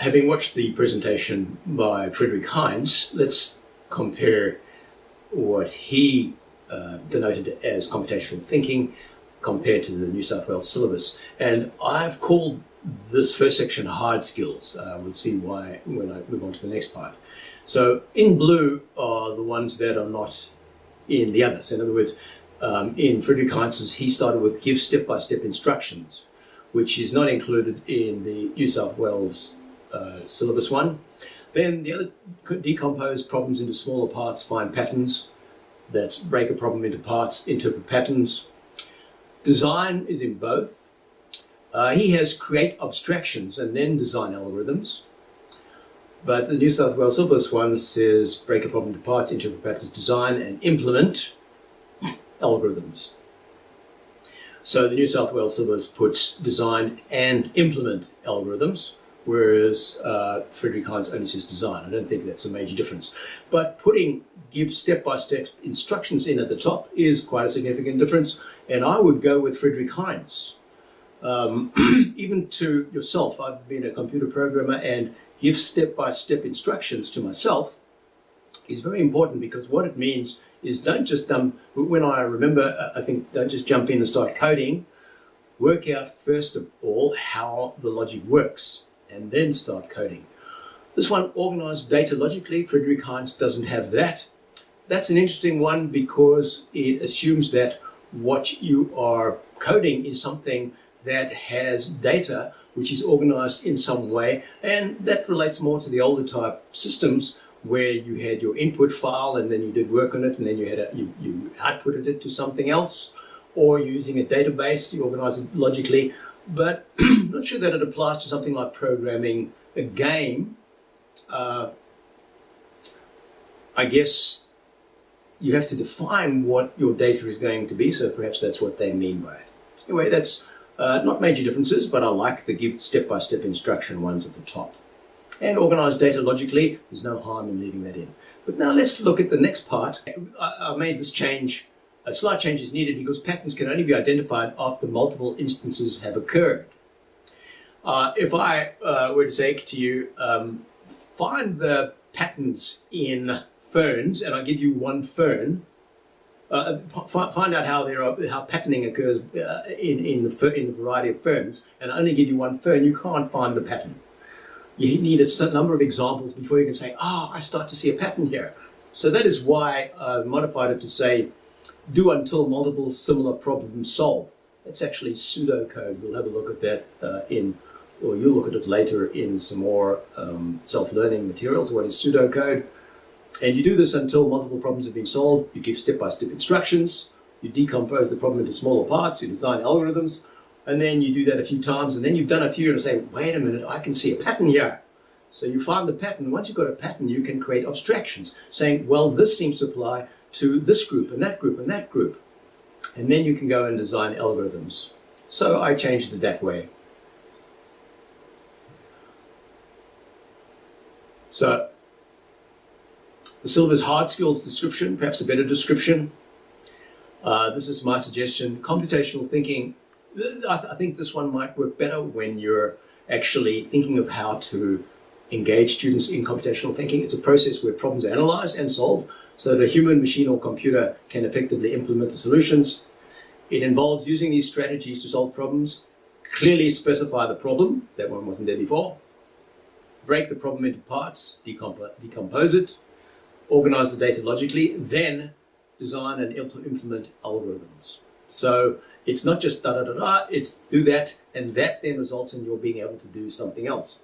having watched the presentation by Friedrich Heinz, let's compare what he denoted as computational thinking compared to the New South Wales syllabus. And I've called this first section hard skills. We'll see why when I move on to the next part. So in blue are the ones that are not in the others. In other words, in Friedrich Heinz's, he started with give step-by-step instructions, which is not included in the New South Wales syllabus one. Then the other, decompose problems into smaller parts, find patterns. That's break a problem into parts, interpret patterns. Design is in both. He has create abstractions and then design algorithms. But the New South Wales syllabus one says break a problem into parts, interpret patterns, design and implement algorithms. So the New South Wales syllabus puts design and implement algorithms, whereas Friedrich Heinz only says design. I don't think that's a major difference. But putting give step-by-step instructions in at the top is quite a significant difference, and I would go with Friedrich Heinz. Even to yourself, I've been a computer programmer, and give step-by-step instructions to myself is very important, because what it means is don't just, when I remember, I think don't just jump in and start coding. Work out first of all how the logic works and then start coding. This one, organize data logically. Friedrich Heinz doesn't have that. That's an interesting one because it assumes that what you are coding is something that has data which is organized in some way, and that relates more to the older type systems where you had your input file and then you did work on it, and then you outputted it to something else, or using a database, you organize it logically. But I'm not sure that it applies to something like programming a game. I guess you have to define what your data is going to be, so perhaps that's what they mean by it. Anyway, that's not major differences, but I like the give step-by-step instruction ones at the top. And organize data logically, there's no harm in leaving that in. But now let's look at the next part. I made this change. A slight change is needed because patterns can only be identified after multiple instances have occurred. If I were to say to you, find the patterns in ferns, and I give you one fern, find out how patterning occurs in the variety of ferns, and I only give you one fern, you can't find the pattern. You need a certain number of examples before you can say, I start to see a pattern here. So that is why I modified it to say, do until multiple similar problems solve. That's actually pseudocode. We'll have a look at that or you'll look at it later in some more self-learning materials. What is pseudocode? And you do this until multiple problems have been solved. You give step-by-step instructions. You decompose the problem into smaller parts. You design algorithms. And then you do that a few times. And then you've done a few and say, wait a minute, I can see a pattern here. So you find the pattern. Once you've got a pattern, you can create abstractions, saying, well, this seems to apply to this group and that group and that group. And then you can go and design algorithms. So I changed it that way. So the syllabus hard skills description, perhaps a better description. This is my suggestion. Computational thinking, I think this one might work better when you're actually thinking of how to engage students in computational thinking. It's a process where problems are analyzed and solved so that a human, machine, or computer can effectively implement the solutions. It involves using these strategies to solve problems, clearly specify the problem, that one wasn't there before, break the problem into parts, decompose it, organize the data logically, then design and implement algorithms. So it's not just da-da-da-da, it's do that, and that then results in your being able to do something else.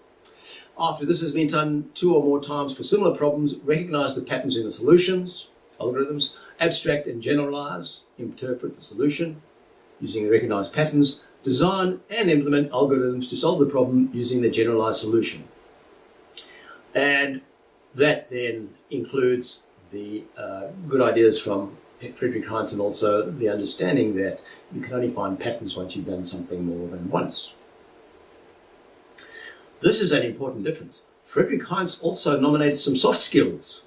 After this has been done 2 or more times for similar problems, recognize the patterns in the solutions, algorithms, abstract and generalize, interpret the solution using the recognized patterns, design and implement algorithms to solve the problem using the generalized solution. And that then includes the good ideas from Friedrich Heinz, and also the understanding that you can only find patterns once you've done something more than once. This is an important difference. Friedrich Heinz also nominated some soft skills,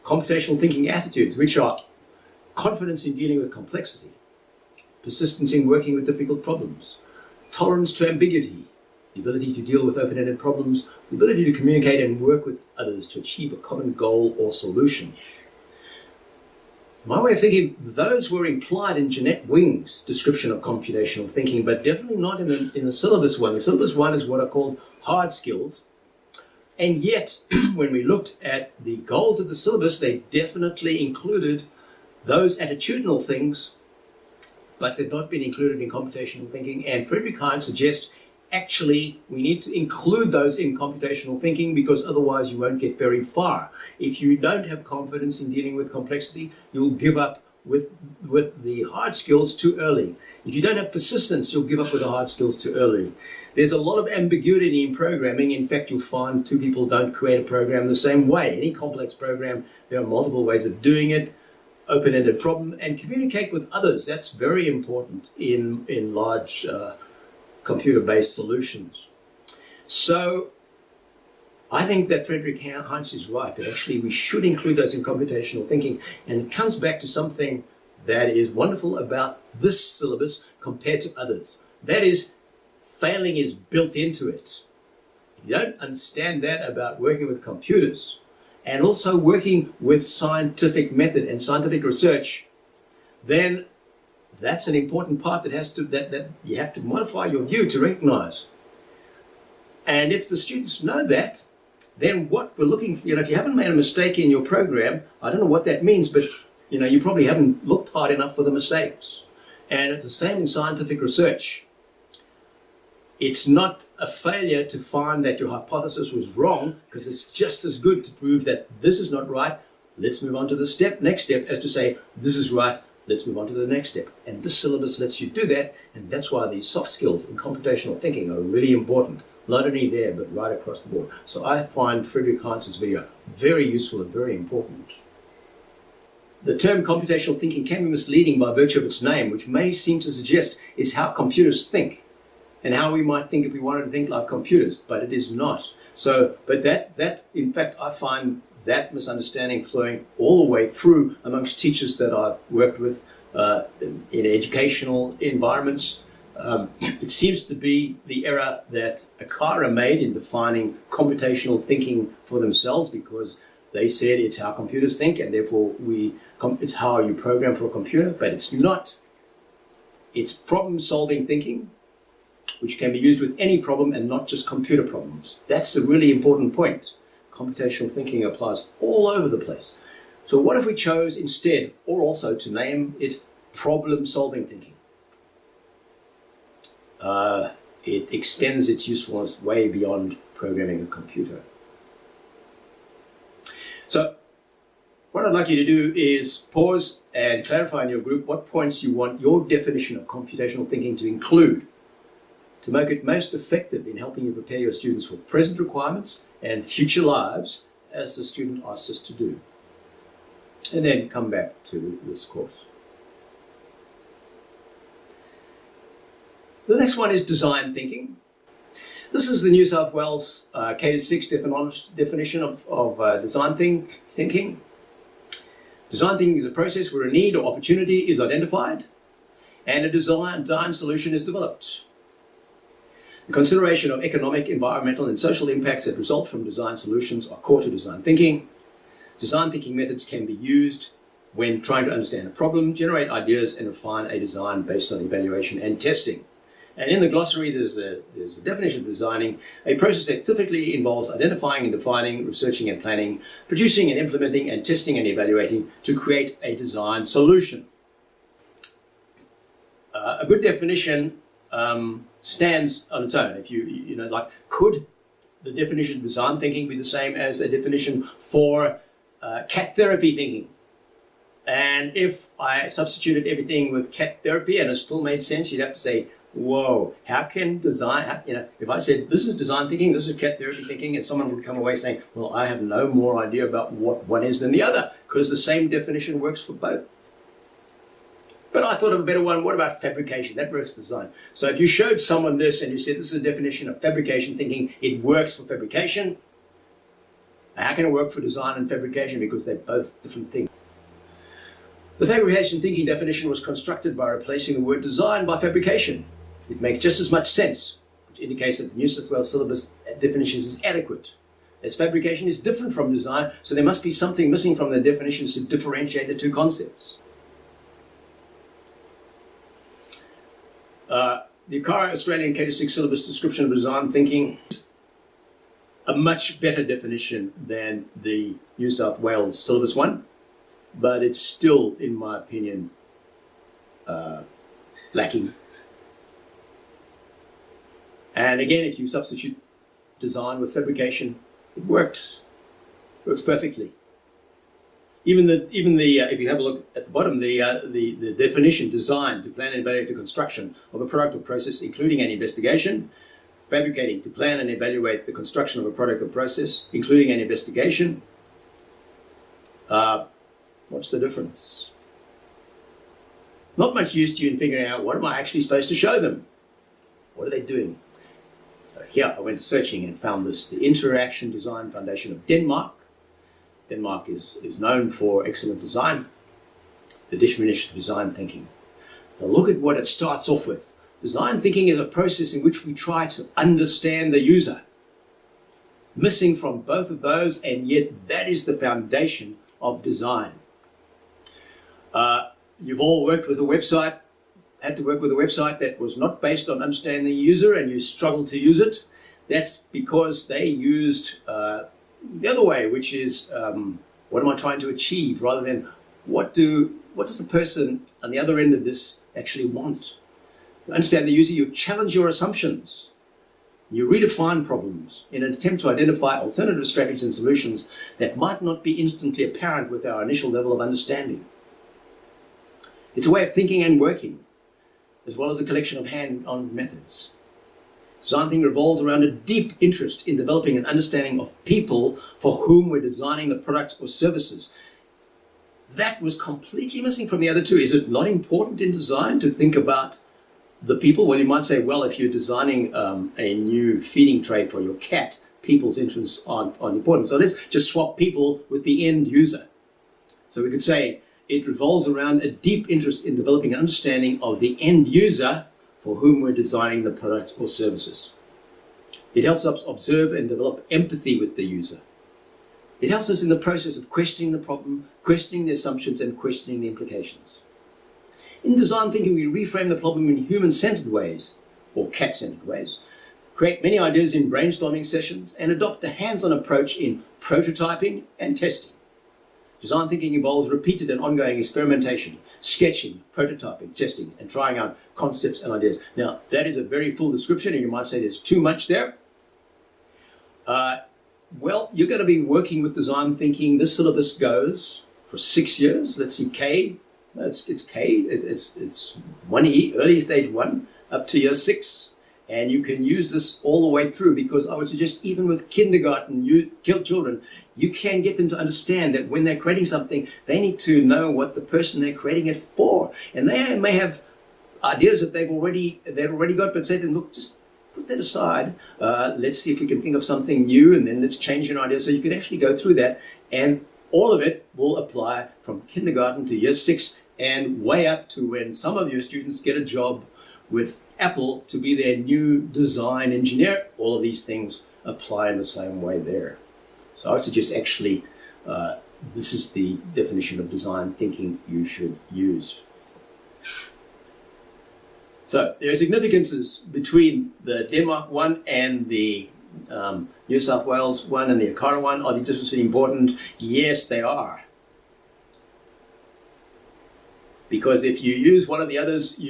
computational thinking attitudes, which are confidence in dealing with complexity, persistence in working with difficult problems, tolerance to ambiguity, the ability to deal with open-ended problems, the ability to communicate and work with others to achieve a common goal or solution. My way of thinking, those were implied in Jeanette Wing's description of computational thinking, but definitely not in the syllabus one. The syllabus one is what are called hard skills. And yet, when we looked at the goals of the syllabus, they definitely included those attitudinal things, but they've not been included in computational thinking. And Frederick Hines suggests, actually, we need to include those in computational thinking because otherwise you won't get very far. If you don't have confidence in dealing with complexity, you'll give up with the hard skills too early. If you don't have persistence, you'll give up with the hard skills too early. There's a lot of ambiguity in programming. In fact, you'll find two people don't create a program the same way. Any complex program, there are multiple ways of doing it. Open-ended problem, and communicate with others. That's very important in large computer-based solutions. So I think that Frederick Hines is right, that actually we should include those in computational thinking. And it comes back to something that is wonderful about this syllabus compared to others. That is, failing is built into it. If you don't understand that about working with computers, and also working with scientific method and scientific research, then that's an important part that you have to modify your view to recognize. And if the students know that, then what we're looking for, if you haven't made a mistake in your program, I don't know what that means, but you probably haven't looked hard enough for the mistakes. And it's the same in scientific research. It's not a failure to find that your hypothesis was wrong, because it's just as good to prove that this is not right. Let's move on to the next step, as to say, this is right, let's move on to the next step. And this syllabus lets you do that, and that's why these soft skills in computational thinking are really important. Not only there, but right across the board. So I find Frederick Hines' video very useful and very important. The term computational thinking can be misleading by virtue of its name, which may seem to suggest is how computers think, and how we might think if we wanted to think like computers, but it is not. So, but that in fact, I find that misunderstanding flowing all the way through amongst teachers that I've worked with in educational environments. It seems to be the error that Akara made in defining computational thinking for themselves, because they said it's how computers think, and therefore it's how you program for a computer, but it's not. It's problem-solving thinking, which can be used with any problem and not just computer problems. That's a really important point. Computational thinking applies all over the place. So what if we chose instead, or also to name it, problem-solving thinking? It extends its usefulness way beyond programming a computer. So what I'd like you to do is pause and clarify in your group what points you want your definition of computational thinking to include, to make it most effective in helping you prepare your students for present requirements and future lives, as the student asks us to do. And then come back to this course. The next one is design thinking. This is the New South Wales K-6 definition of design thinking. Design thinking is a process where a need or opportunity is identified and a design solution is developed. The consideration of economic, environmental, and social impacts that result from design solutions are core to design thinking. Design thinking methods can be used when trying to understand a problem, generate ideas, and refine a design based on evaluation and testing. And in the glossary, there's a definition of designing, a process that typically involves identifying and defining, researching and planning, producing and implementing, and testing and evaluating to create a design solution. A good definition stands on its own. If could the definition of design thinking be the same as a definition for cat therapy thinking? And if I substituted everything with cat therapy and it still made sense, you'd have to say, whoa, how can design, if I said this is design thinking, this is cat therapy thinking, and someone would come away saying, well, I have no more idea about what one is than the other, because the same definition works for both. But I thought of a better one. What about fabrication? That works for design. So if you showed someone this and you said this is a definition of fabrication thinking, it works for fabrication. How can it work for design and fabrication? Because they're both different things. The fabrication thinking definition was constructed by replacing the word design by fabrication. It makes just as much sense, which indicates that the New South Wales syllabus definitions is adequate. As fabrication is different from design, so there must be something missing from the definitions to differentiate the two concepts. The ACARA Australian K-6 syllabus description of design thinking is a much better definition than the New South Wales syllabus one, but it's still, in my opinion, lacking. And again, if you substitute design with fabrication, it works perfectly. Even the if you have a look at the bottom, the definition: design to plan and evaluate the construction of a product or process, including an investigation. Fabricating to plan and evaluate the construction of a product or process, including an investigation. What's the difference? Not much use to you in figuring out what am I actually supposed to show them. What are they doing? So here I went searching and found this, the Interaction Design Foundation of Denmark. Denmark is known for excellent design, the definition of design thinking. Now look at what it starts off with. Design thinking is a process in which we try to understand the user. Missing from both of those, and yet that is the foundation of design. You've all worked with a website, had to work with a website that was not based on understanding the user, and you struggled to use it. That's because they used the other way, which is what am I trying to achieve, rather than what does the person on the other end of this actually want. To understand the user, you challenge your assumptions. You redefine problems in an attempt to identify alternative strategies and solutions that might not be instantly apparent with our initial level of understanding. It's a way of thinking and working, as well as a collection of hand-on methods. Design thinking revolves around a deep interest in developing an understanding of people for whom we're designing the products or services. That was completely missing from the other two. Is it not important in design to think about the people? Well, you might say, well, if you're designing a new feeding tray for your cat, people's interests aren't important. So let's just swap people with the end user. So we could say it revolves around a deep interest in developing an understanding of the end user for whom we're designing the products or services. It helps us observe and develop empathy with the user. It helps us in the process of questioning the problem, questioning the assumptions, and questioning the implications. In design thinking, we reframe the problem in human-centered ways, or cat-centered ways, create many ideas in brainstorming sessions, and adopt a hands-on approach in prototyping and testing. Design thinking involves repeated and ongoing experimentation, sketching, prototyping, testing, and trying out concepts and ideas. Now, that is a very full description, and you might say there's too much there. Well, you're going to be working with design thinking. This syllabus goes for 6 years. Let's see, K. It's K. It's 1E, early stage 1, up to year 6. And you can use this all the way through, because I would suggest even with kindergarten children, you can get them to understand that when they're creating something, they need to know what the person they're creating it for. And they may have ideas that they've already got, but say to them, look, just put that aside. Let's see if we can think of something new, and then let's change your idea. So you can actually go through that, and all of it will apply from kindergarten to year 6 and way up to when some of your students get a job with Apple to be their new design engineer. All of these things apply in the same way there. So I would suggest actually this is the definition of design thinking you should use. So there are significances between the Denmark one and the New South Wales one and the ACARA one. Are these differences important? Yes, they are. Because if you use one of the others,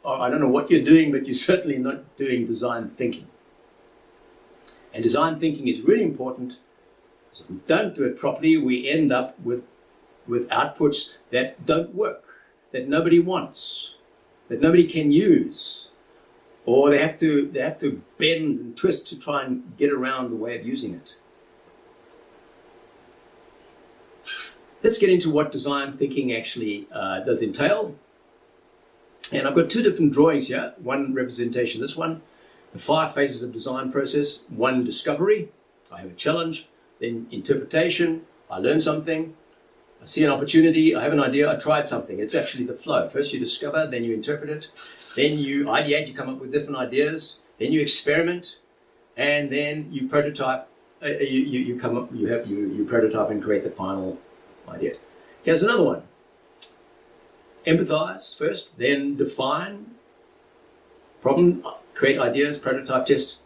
I don't know what you're doing, but you're certainly not doing design thinking. And design thinking is really important, because if we don't do it properly, we end up with outputs that don't work, that nobody wants, that nobody can use, or they have to bend and twist to try and get around the way of using it. Let's get into what design thinking actually does entail. And I've got 2 different drawings here. One representation, this one, the 5 phases of design process. 1, discovery. I have a challenge. Then interpretation. I learn something. I see an opportunity. I have an idea. I tried something. It's actually the flow. First you discover, then you interpret it. Then you ideate. You come up with different ideas. then you experiment, and then you prototype. You prototype and create the final idea. Here's another one. Empathize first, then define, problem, create ideas, prototype, test.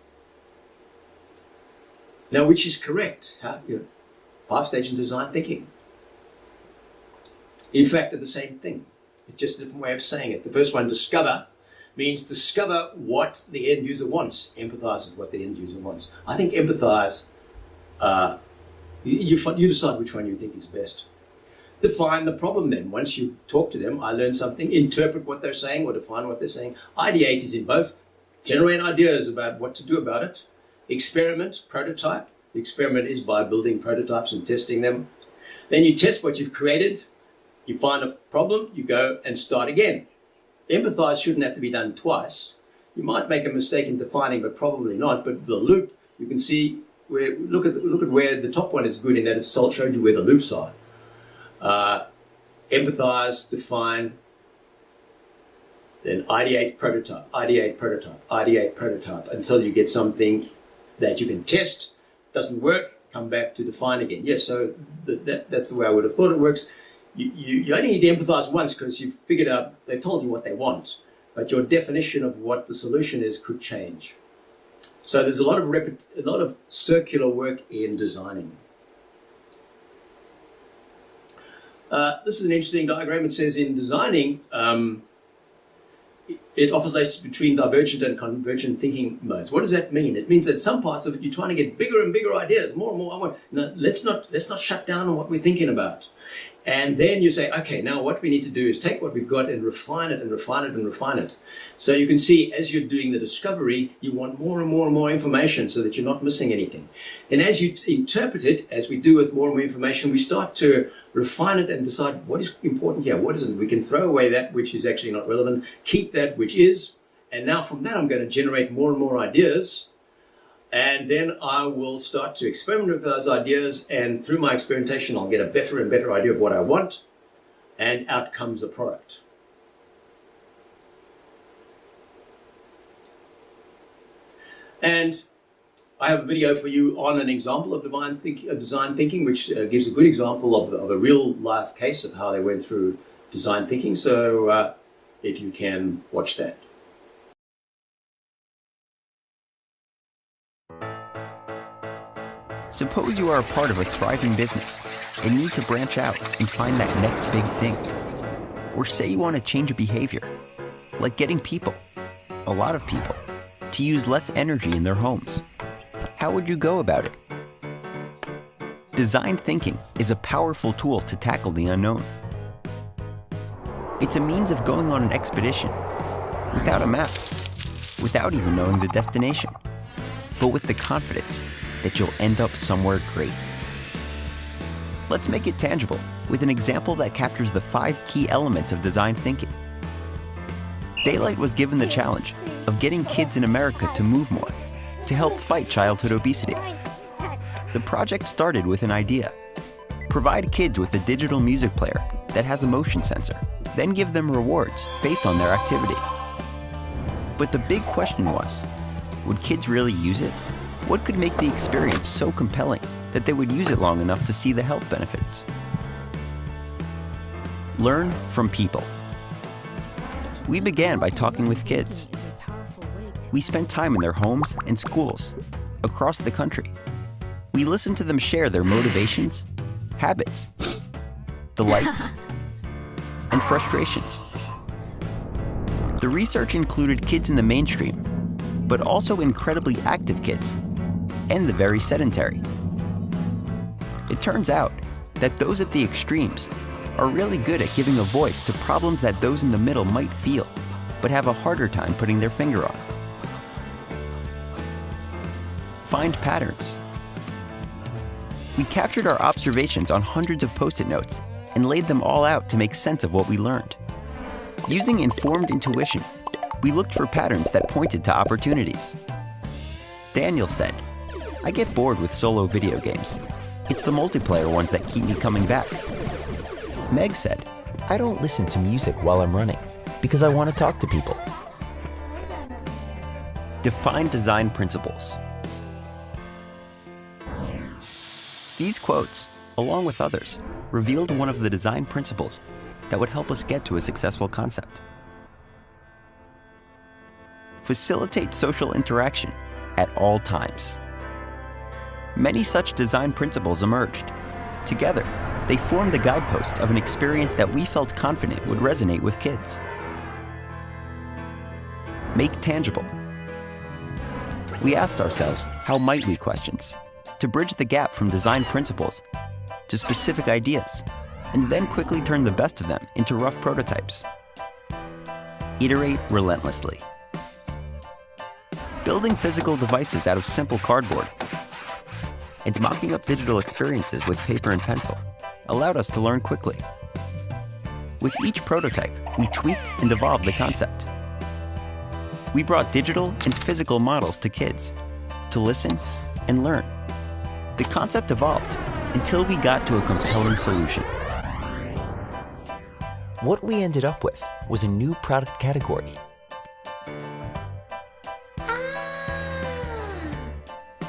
Now, which is correct? 5 stage in design thinking. In fact, they're the same thing. It's just a different way of saying it. The first one, discover, means discover what the end user wants. Empathize is what the end user wants. I think empathize, you decide which one you think is best. Define the problem then. Once you talk to them, I learn something, interpret what they're saying or define what they're saying. Ideate is in both. Generate ideas about what to do about it. Experiment, prototype. The experiment is by building prototypes and testing them. Then you test what you've created. You find a problem, you go and start again. Empathize shouldn't have to be done twice. You might make a mistake in defining, but probably not. But the loop, you can see where, look at where the top one is good in that it showed you where the loops are. Empathize, define, then ideate, prototype, ideate, prototype, ideate, prototype, until you get something that you can test. Doesn't work, come back to define again. Yes, so that's the way I would have thought it works. You only need to empathize once because you've figured out, they've told you what they want, but your definition of what the solution is could change. So there's a lot of circular work in designing. This is an interesting diagram. It says in designing, it offers relationships between divergent and convergent thinking modes. What does that mean? It means that some parts of it, you're trying to get bigger and bigger ideas, more and more. Let's not shut down on what we're thinking about. And then you say, okay, now what we need to do is take what we've got and refine it and refine it and refine it. So you can see as you're doing the discovery, you want more and more and more information so that you're not missing anything. And as you interpret it, as we do with more and more information, we start to refine it and decide what is important here, what isn't. We can throw away that which is actually not relevant, keep that which is. And now from that, I'm going to generate more and more ideas. And then I will start to experiment with those ideas, and through my experimentation, I'll get a better and better idea of what I want, and out comes a product. And I have a video for you on an example of design thinking, which gives a good example of a real life case of how they went through design thinking. So if you can watch that. Suppose you are a part of a thriving business and need to branch out and find that next big thing. Or say you want to change a behavior, like getting people, a lot of people, to use less energy in their homes. How would you go about it? Design thinking is a powerful tool to tackle the unknown. It's a means of going on an expedition without a map, without even knowing the destination, but with the confidence that you'll end up somewhere great. Let's make it tangible with an example that captures the 5 key elements of design thinking. Daylight was given the challenge of getting kids in America to move more, to help fight childhood obesity. The project started with an idea. Provide kids with a digital music player that has a motion sensor, then give them rewards based on their activity. But the big question was, would kids really use it? What could make the experience so compelling that they would use it long enough to see the health benefits? Learn from people. We began by talking with kids. We spent time in their homes and schools across the country. We listened to them share their motivations, habits, delights, and frustrations. The research included kids in the mainstream, but also incredibly active kids and the very sedentary. It turns out that those at the extremes are really good at giving a voice to problems that those in the middle might feel, but have a harder time putting their finger on. Find patterns. We captured our observations on hundreds of Post-it notes and laid them all out to make sense of what we learned. Using informed intuition, we looked for patterns that pointed to opportunities. Daniel said, "I get bored with solo video games. It's the multiplayer ones that keep me coming back." Meg said, "I don't listen to music while I'm running because I want to talk to people." Define design principles. These quotes, along with others, revealed one of the design principles that would help us get to a successful concept. Facilitate social interaction at all times. Many such design principles emerged. Together, they formed the guideposts of an experience that we felt confident would resonate with kids. Make tangible. We asked ourselves, how might we questions, to bridge the gap from design principles to specific ideas, and then quickly turn the best of them into rough prototypes. Iterate relentlessly. Building physical devices out of simple cardboard and mocking up digital experiences with paper and pencil allowed us to learn quickly. With each prototype, we tweaked and evolved the concept. We brought digital and physical models to kids to listen and learn. The concept evolved until we got to a compelling solution. What we ended up with was a new product category.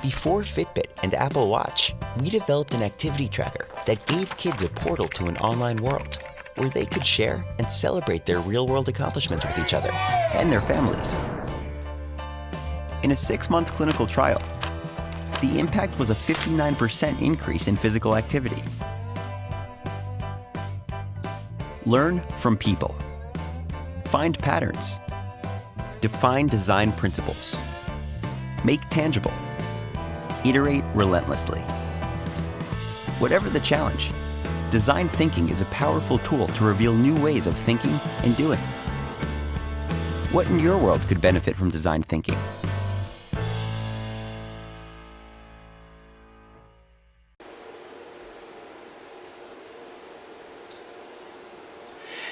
Before Fitbit and Apple Watch, we developed an activity tracker that gave kids a portal to an online world where they could share and celebrate their real-world accomplishments with each other and their families. In a 6-month clinical trial, the impact was a 59% increase in physical activity. Learn from people. Find patterns. Define design principles. Make tangible. Iterate relentlessly. Whatever the challenge, design thinking is a powerful tool to reveal new ways of thinking and doing. What in your world could benefit from design thinking?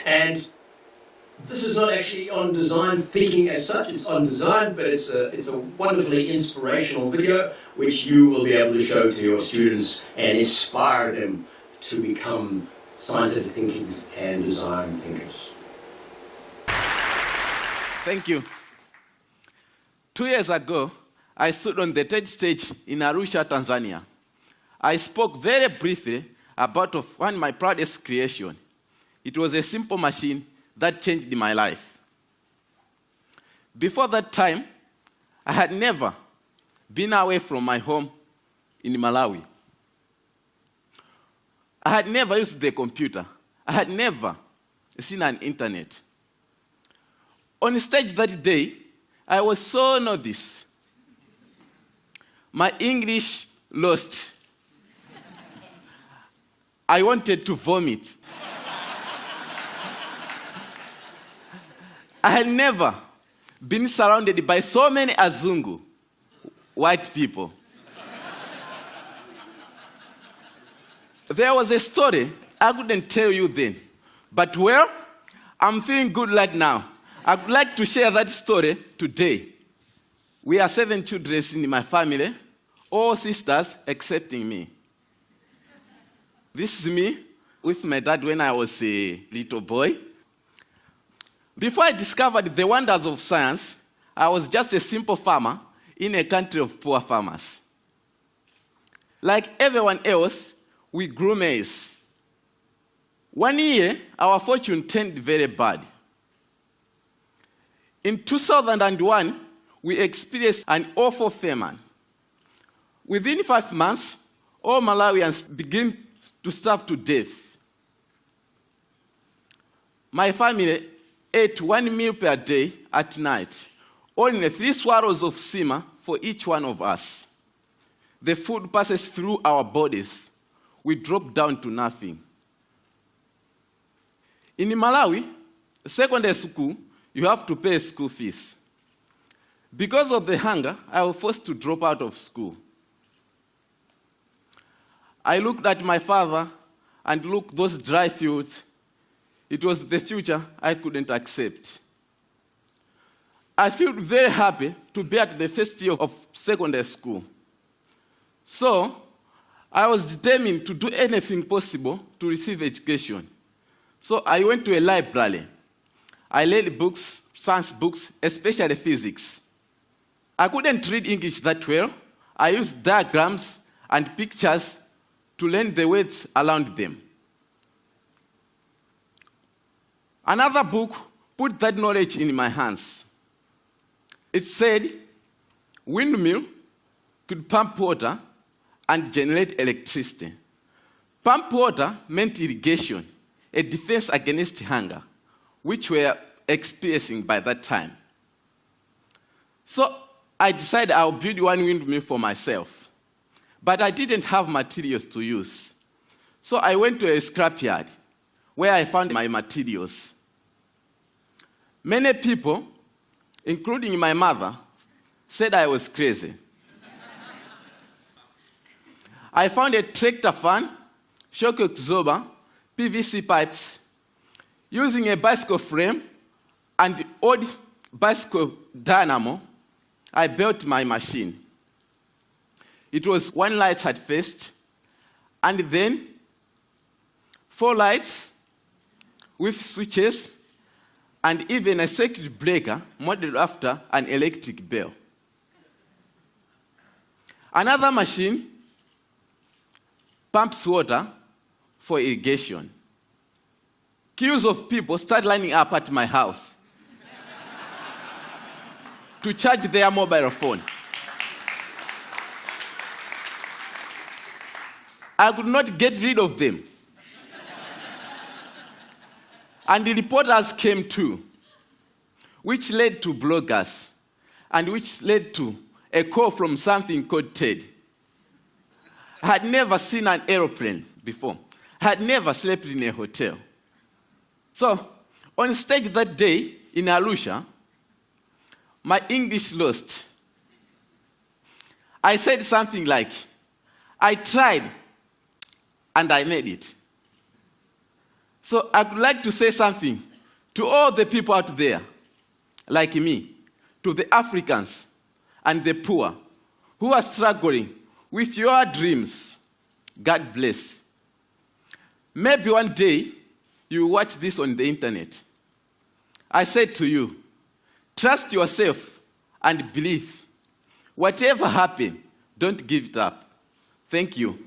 And this is not actually on design thinking as such, it's on design, but it's a wonderfully inspirational video which you will be able to show to your students and inspire them to become scientific thinkers and design thinkers. Thank you. 2 years ago, I stood on the TED stage in Arusha, Tanzania. I spoke very briefly about one of my proudest creations. It was a simple machine that changed my life. Before that time, I had never been away from my home in Malawi. I had never used the computer. I had never seen an internet. On stage that day, I was so nervous. My English lost. I wanted to vomit. I had never been surrounded by so many Azungu, white people. There was a story I couldn't tell you then, but well, I'm feeling good right now. I'd like to share that story today. We are 7 children in my family, all sisters excepting me. This is me with my dad when I was a little boy. Before I discovered the wonders of science, I was just a simple farmer in a country of poor farmers. Like everyone else, we grew maize. One year, our fortune turned very bad. In 2001, we experienced an awful famine. Within 5 months, all Malawians began to starve to death. My family ate 1 meal per day at night, only 3 swallows of sima for each one of us. The food passes through our bodies. We drop down to nothing. In Malawi, secondary school, you have to pay school fees. Because of the hunger, I was forced to drop out of school. I looked at my father and looked at those dry fields. It was the future I couldn't accept. I felt very happy to be at the first year of secondary school. So, I was determined to do anything possible to receive education. So I went to a library. I read books, science books, especially physics. I couldn't read English that well. I used diagrams and pictures to learn the words around them. Another book put that knowledge in my hands. It said, windmill could pump water and generate electricity. Pump water meant irrigation, a defense against hunger, which we were experiencing by that time. So I decided I'll build one windmill for myself. But I didn't have materials to use. So I went to a scrapyard where I found my materials. Many people, including my mother, said I was crazy. I found a tractor fan, shock absorber, PVC pipes. Using a bicycle frame and old bicycle dynamo, I built my machine. It was 1 light at first, and then 4 lights with switches, and even a circuit breaker modeled after an electric bell. Another machine pumps water for irrigation. Queues of people start lining up at my house to charge their mobile phone. I could not get rid of them. And the reporters came too, which led to bloggers, and which led to a call from something called TED. I had never seen an aeroplane before. I had never slept in a hotel. So, on stage that day in Arusha, my English lost. I said something like, I tried and I made it. So I would like to say something to all the people out there, like me, to the Africans and the poor who are struggling with your dreams. God bless. Maybe one day you will watch this on the internet. I said to you, trust yourself and believe. Whatever happens, don't give it up. Thank you.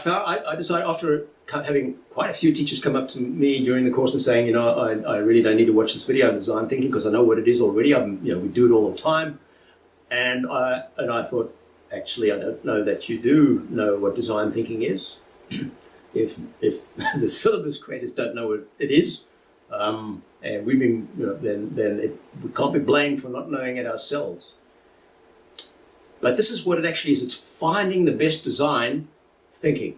I decided after having quite a few teachers come up to me during the course and saying, you know, I really don't need to watch this video on design thinking because I know what it is already. We do it all the time. And I thought, actually, I don't know that you do know what design thinking is. If the syllabus creators don't know what it is, and we've been, then we can't be blamed for not knowing it ourselves. But this is what it actually is. It's finding the best design thinking.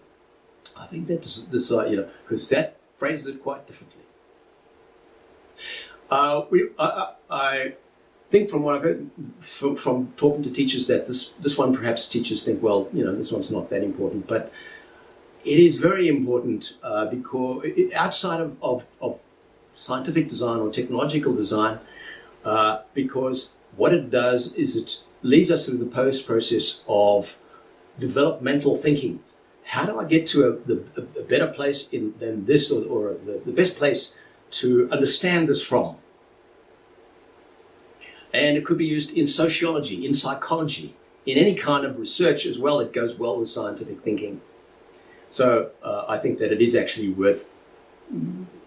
I think that because that phrases it quite differently. I think from what I've heard from talking to teachers that this one perhaps teachers think, well, this one's not that important, but it is very important because outside of scientific design or technological design, because what it does is it leads us through the process of developmental thinking. How do I get to a better place than this, or the best place to understand this from? And it could be used in sociology, in psychology, in any kind of research as well. It goes well with scientific thinking. So I think that it is actually worth,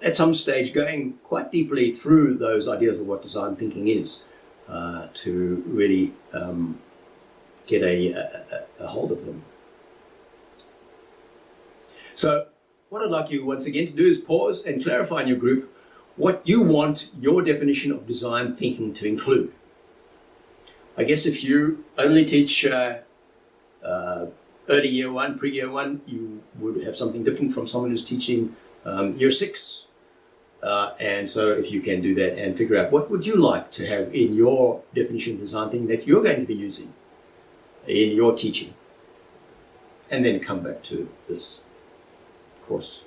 at some stage, going quite deeply through those ideas of what design thinking is to really get a hold of them. So what I'd like you once again to do is pause and clarify in your group what you want your definition of design thinking to include. I guess if you only teach early year one, pre-year one, you would have something different from someone who's teaching year 6. And so if you can do that and figure out what would you like to have in your definition of design thinking that you're going to be using in your teaching, and then come back to this course.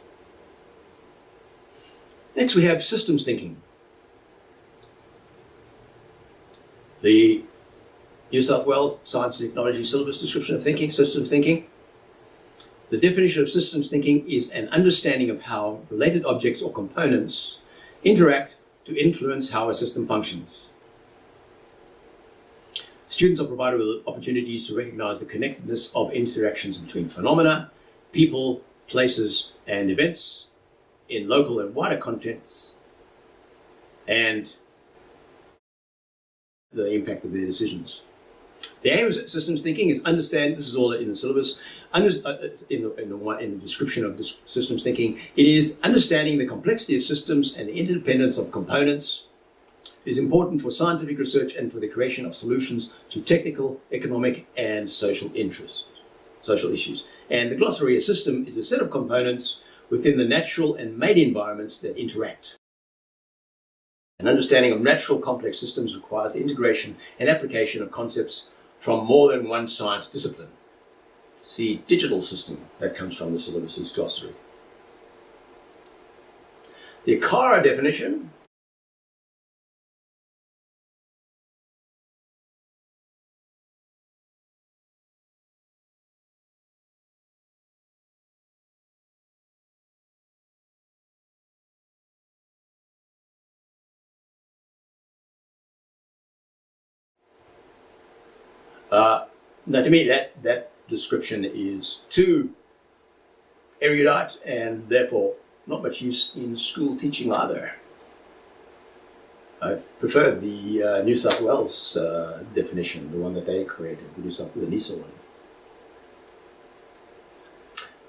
Next we have systems thinking. The New South Wales Science and Technology Syllabus Description of Thinking, Systems Thinking. The definition of systems thinking is an understanding of how related objects or components interact to influence how a system functions. Students are provided with opportunities to recognize the connectedness of interactions between phenomena, people, places, and events in local and wider contexts, and the impact of their decisions. The aim of systems thinking is understand, this is all in the syllabus, in the description of systems thinking, it is understanding the complexity of systems and the interdependence of components. It is important for scientific research and for the creation of solutions to technical, economic, and social issues. And the glossary, a system is a set of components within the natural and made environments that interact. An understanding of natural complex systems requires the integration and application of concepts from more than one science discipline. See digital system, that comes from the syllabus's glossary. The ACARA definition now to me that description is too erudite and therefore not much use in school teaching either. I prefer the New South Wales definition, the one that they created, the NISA one.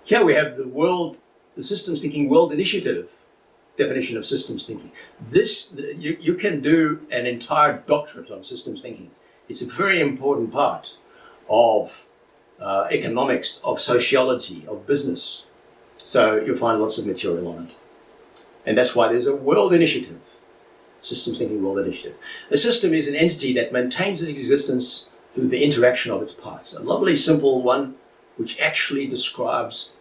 Here we have the Systems Thinking World Initiative definition of systems thinking. You can do an entire doctorate on systems thinking. It's a very important part of economics, of sociology, of business. So you'll find lots of material on it. And that's why there's a world initiative, Systems Thinking World Initiative. A system is an entity that maintains its existence through the interaction of its parts. A lovely, simple one, which actually describes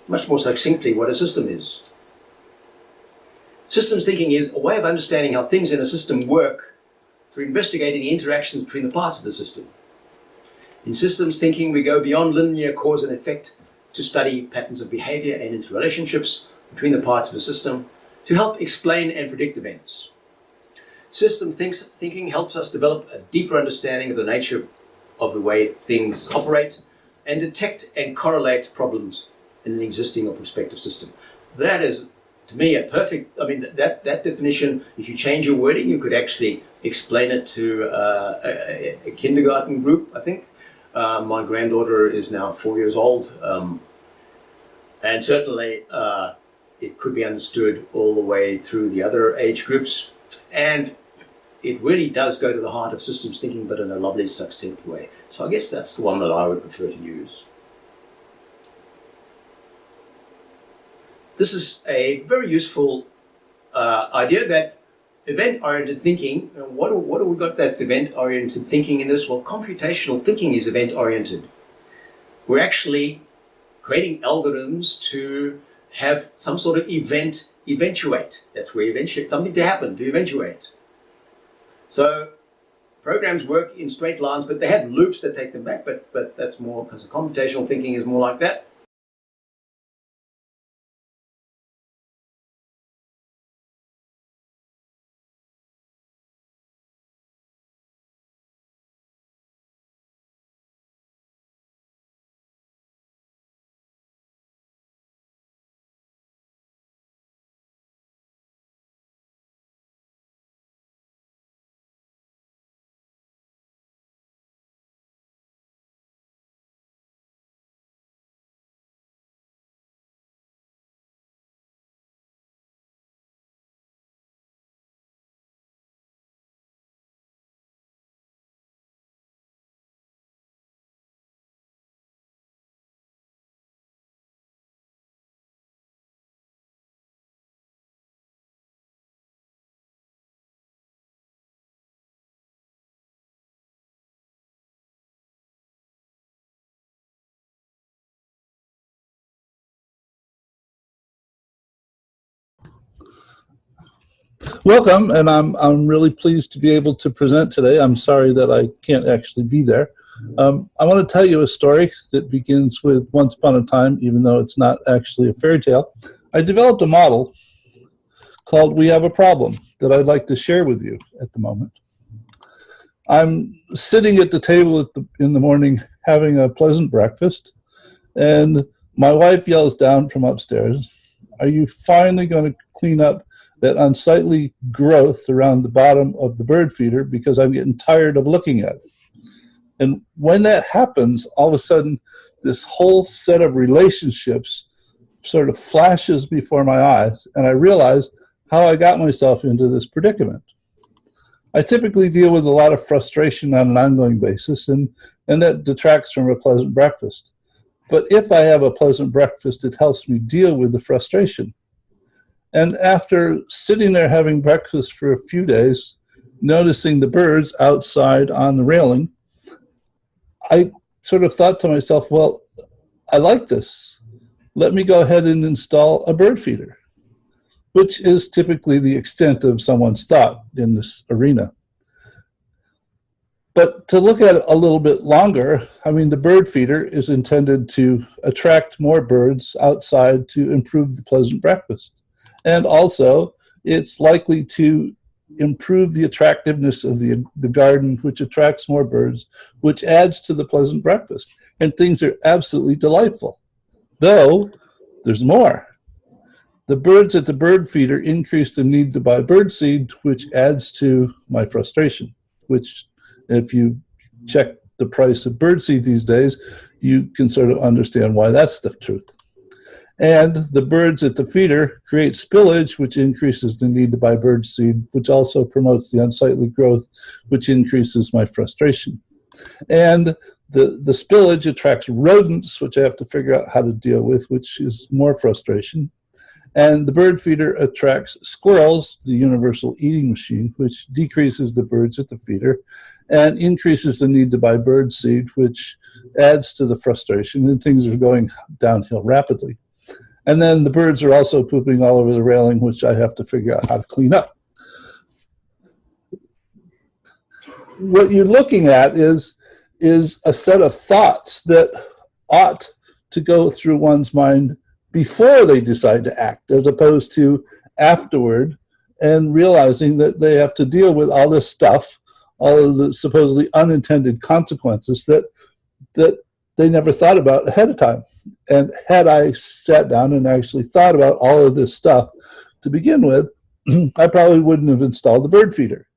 much more succinctly what a system is. Systems thinking is a way of understanding how things in a system work through investigating the interactions between the parts of the system. In systems thinking, we go beyond linear cause and effect to study patterns of behavior and interrelationships between the parts of a system to help explain and predict events. Systems thinking helps us develop a deeper understanding of the nature of the way things operate and detect and correlate problems in an existing or prospective system. That is, to me, a perfect, that definition, if you change your wording, you could actually explain it to a kindergarten group, I think. My granddaughter is now 4 years old, and certainly it could be understood all the way through the other age groups. And it really does go to the heart of systems thinking, but in a lovely, succinct way. So I guess that's the one that I would prefer to use. This is a very useful idea that event-oriented thinking, what do we got that's event-oriented thinking in this? Well, computational thinking is event-oriented. We're actually creating algorithms to have some sort of event eventuate. That's where eventuate, something to happen, to eventuate. So programs work in straight lines, but they have loops that take them back, but that's more, because computational thinking is more like that. Welcome, and I'm really pleased to be able to present today. I'm sorry that I can't actually be there. I want to tell you a story that begins with once upon a time, even though it's not actually a fairy tale. I developed a model called We Have a Problem that I'd like to share with you at the moment. I'm sitting at the table in the morning having a pleasant breakfast, and my wife yells down from upstairs, "Are you finally going to clean up that unsightly growth around the bottom of the bird feeder, because I'm getting tired of looking at it?" And when that happens, all of a sudden, this whole set of relationships sort of flashes before my eyes, and I realize how I got myself into this predicament. I typically deal with a lot of frustration on an ongoing basis, and that detracts from a pleasant breakfast. But if I have a pleasant breakfast, it helps me deal with the frustration. And after sitting there having breakfast for a few days, noticing the birds outside on the railing, I sort of thought to myself, well, I like this. Let me go ahead and install a bird feeder, which is typically the extent of someone's thought in this arena. But to look at it a little bit longer, I mean, the bird feeder is intended to attract more birds outside to improve the pleasant breakfast. And also, it's likely to improve the attractiveness of the garden, which attracts more birds, which adds to the pleasant breakfast. And things are absolutely delightful. Though, there's more. The birds at the bird feeder increase the need to buy bird seed, which adds to my frustration, which, if you check the price of bird seed these days, you can sort of understand why that's the truth. And the birds at the feeder create spillage, which increases the need to buy bird seed, which also promotes the unsightly growth, which increases my frustration. And the spillage attracts rodents, which I have to figure out how to deal with, which is more frustration. And the bird feeder attracts squirrels, the universal eating machine, which decreases the birds at the feeder and increases the need to buy bird seed, which adds to the frustration, and things are going downhill rapidly. And then the birds are also pooping all over the railing, which I have to figure out how to clean up. What you're looking at is a set of thoughts that ought to go through one's mind before they decide to act, as opposed to afterward, and realizing that they have to deal with all this stuff, all of the supposedly unintended consequences that they never thought about ahead of time. And had I sat down and actually thought about all of this stuff to begin with, I probably wouldn't have installed the bird feeder.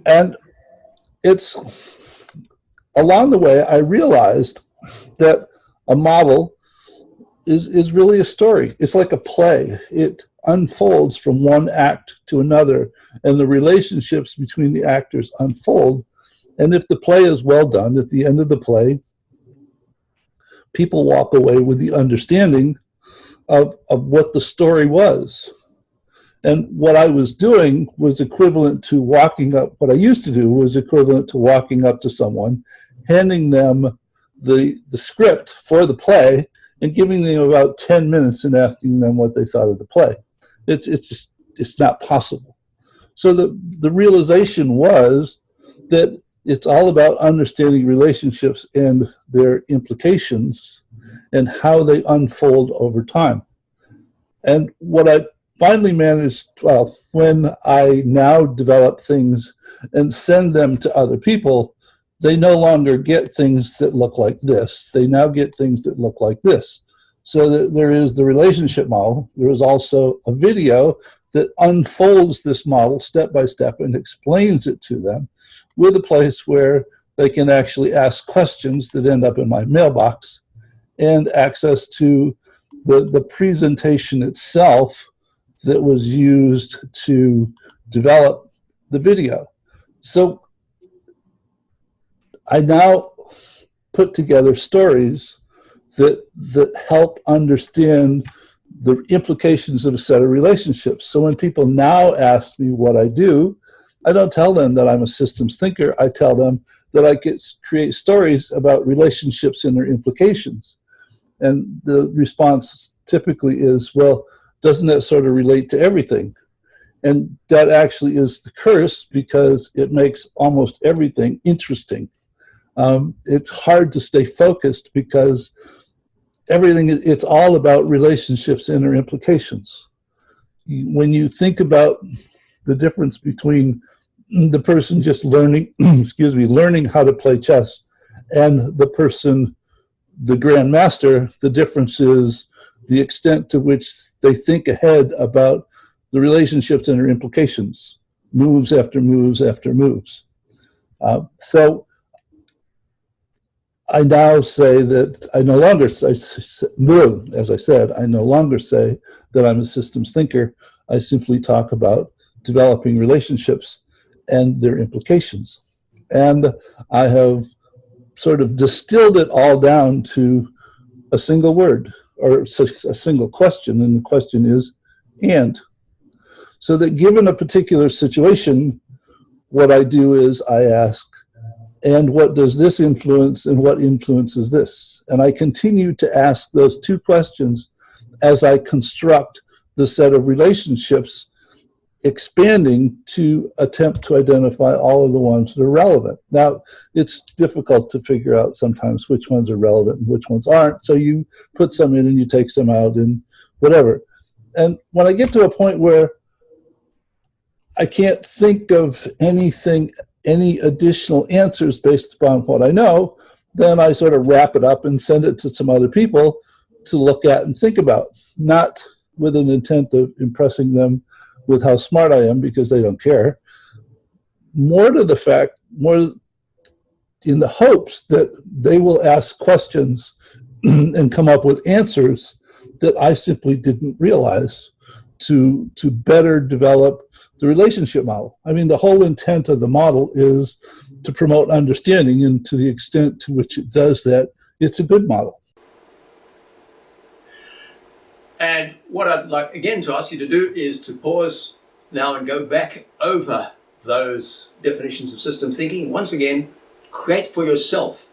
And it's along the way I realized that a model is really a story. It's like a play. It unfolds from one act to another, and the relationships between the actors unfold. And if the play is well done, at the end of the play, people walk away with the understanding of what the story was. And what I was doing was equivalent to walking up, what I used to do was equivalent to walking up to someone, handing them the script for the play, and giving them about 10 minutes and asking them what they thought of the play. It's not possible. So the realization was that it's all about understanding relationships and their implications and how they unfold over time. And what I finally managed, well, when I now develop things and send them to other people, they no longer get things that look like this. They now get things that look like this. So there is the relationship model. There is also a video that unfolds this model step by step and explains it to them, with a place where they can actually ask questions that end up in my mailbox, and access to the presentation itself that was used to develop the video. So I now put together stories that help understand the implications of a set of relationships. So when people now ask me what I do, I don't tell them that I'm a systems thinker. I tell them that I create stories about relationships and their implications. And the response typically is, well, doesn't that sort of relate to everything? And that actually is the curse, because it makes almost everything interesting. It's hard to stay focused because it's all about relationships and their implications. When you think about the difference between the person just learning, learning how to play chess, and the person, the grandmaster, the difference is the extent to which they think ahead about the relationships and their implications, moves after moves after moves. So I now say that I no longer, as I said, I no longer say that I'm a systems thinker. I simply talk about developing relationships and their implications. And I have sort of distilled it all down to a single word, or a single question, and the question is, and. So that given a particular situation, what I do is I ask, and what does this influence, and what influences this? And I continue to ask those two questions as I construct the set of relationships, expanding to attempt to identify all of the ones that are relevant. Now, it's difficult to figure out sometimes which ones are relevant and which ones aren't, so you put some in and you take some out and whatever. And when I get to a point where I can't think of anything, any additional answers based upon what I know, then I sort of wrap it up and send it to some other people to look at and think about, not with an intent of impressing them with how smart I am, because they don't care. More in the hopes that they will ask questions and come up with answers that I simply didn't realize to better develop the relationship model. I mean, the whole intent of the model is to promote understanding, and to the extent to which it does that, it's a good model. And what I'd like again to ask you to do is to pause now and go back over those definitions of systems thinking. Once again, create for yourself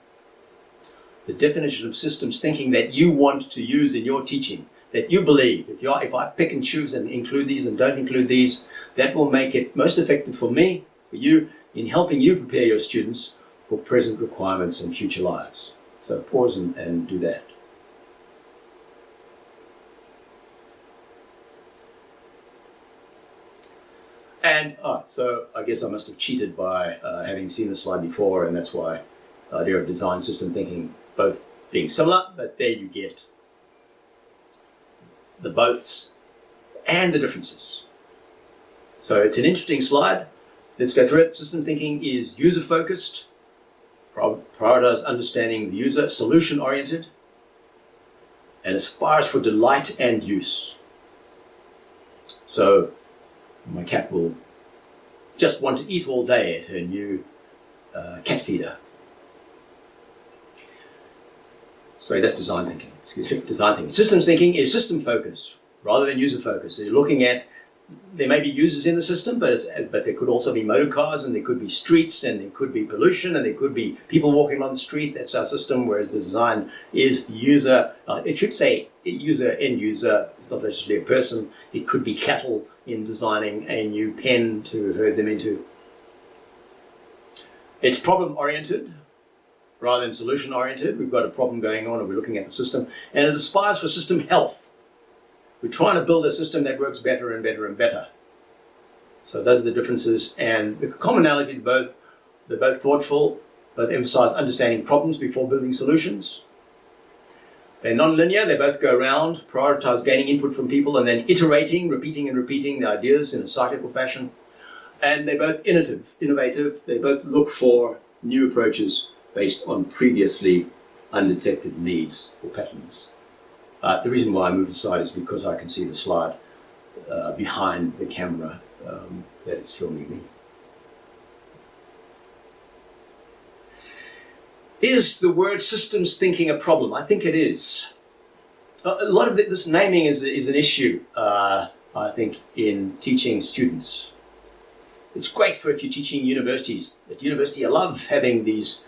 the definition of systems thinking that you want to use in your teaching, that you believe. If I pick and choose and include these and don't include these, that will make it most effective for me, for you, in helping you prepare your students for present requirements and future lives. So pause and do that. And so I guess I must have cheated by having seen the slide before, and that's why the idea of design system thinking both being similar, but there you get the boths and the differences. So it's an interesting slide. Let's go through it. System thinking is user-focused, prioritize understanding the user, solution-oriented, and aspires for delight and use. So my cat will just want to eat all day at her new cat feeder. Sorry, that's design thinking. Excuse me, design thinking. Systems thinking is system focus rather than user focus. So you're looking at, there may be users in the system, but there could also be motor cars, and there could be streets, and there could be pollution, and there could be people walking on the street. That's our system, whereas the design is the user. It should say user, end user. It's not necessarily a person. It could be cattle in designing a new pen to herd them into. It's problem-oriented rather than solution-oriented. We've got a problem going on and we're looking at the system, and it aspires for system health. We're trying to build a system that works better and better and better. So those are the differences, and the commonality to both. They're both thoughtful, both emphasize understanding problems before building solutions. They're non-linear, they both go around, prioritize gaining input from people and then iterating, repeating and repeating the ideas in a cyclical fashion. And they're both innovative, they both look for new approaches based on previously undetected needs or patterns. The reason why I move aside is because I can see the slide behind the camera that is filming me. Is the word systems thinking a problem? I think it is. A lot of this naming is an issue, I think, in teaching students. It's great for if you're teaching universities. At university, I love having these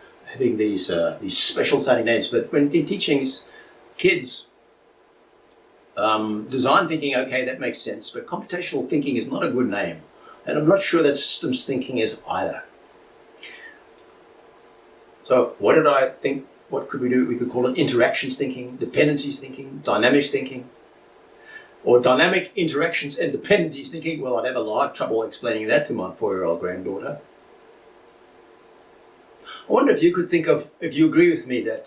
special sounding names, but when in teaching kids, Design thinking, okay, that makes sense, but computational thinking is not a good name. And I'm not sure that systems thinking is either. So what did I think? What could we do? We could call it interactions thinking, dependencies thinking, dynamics thinking, or dynamic interactions and dependencies thinking. Well, I'd have a lot of trouble explaining that to my 4-year-old granddaughter. I wonder if you could think of, if you agree with me that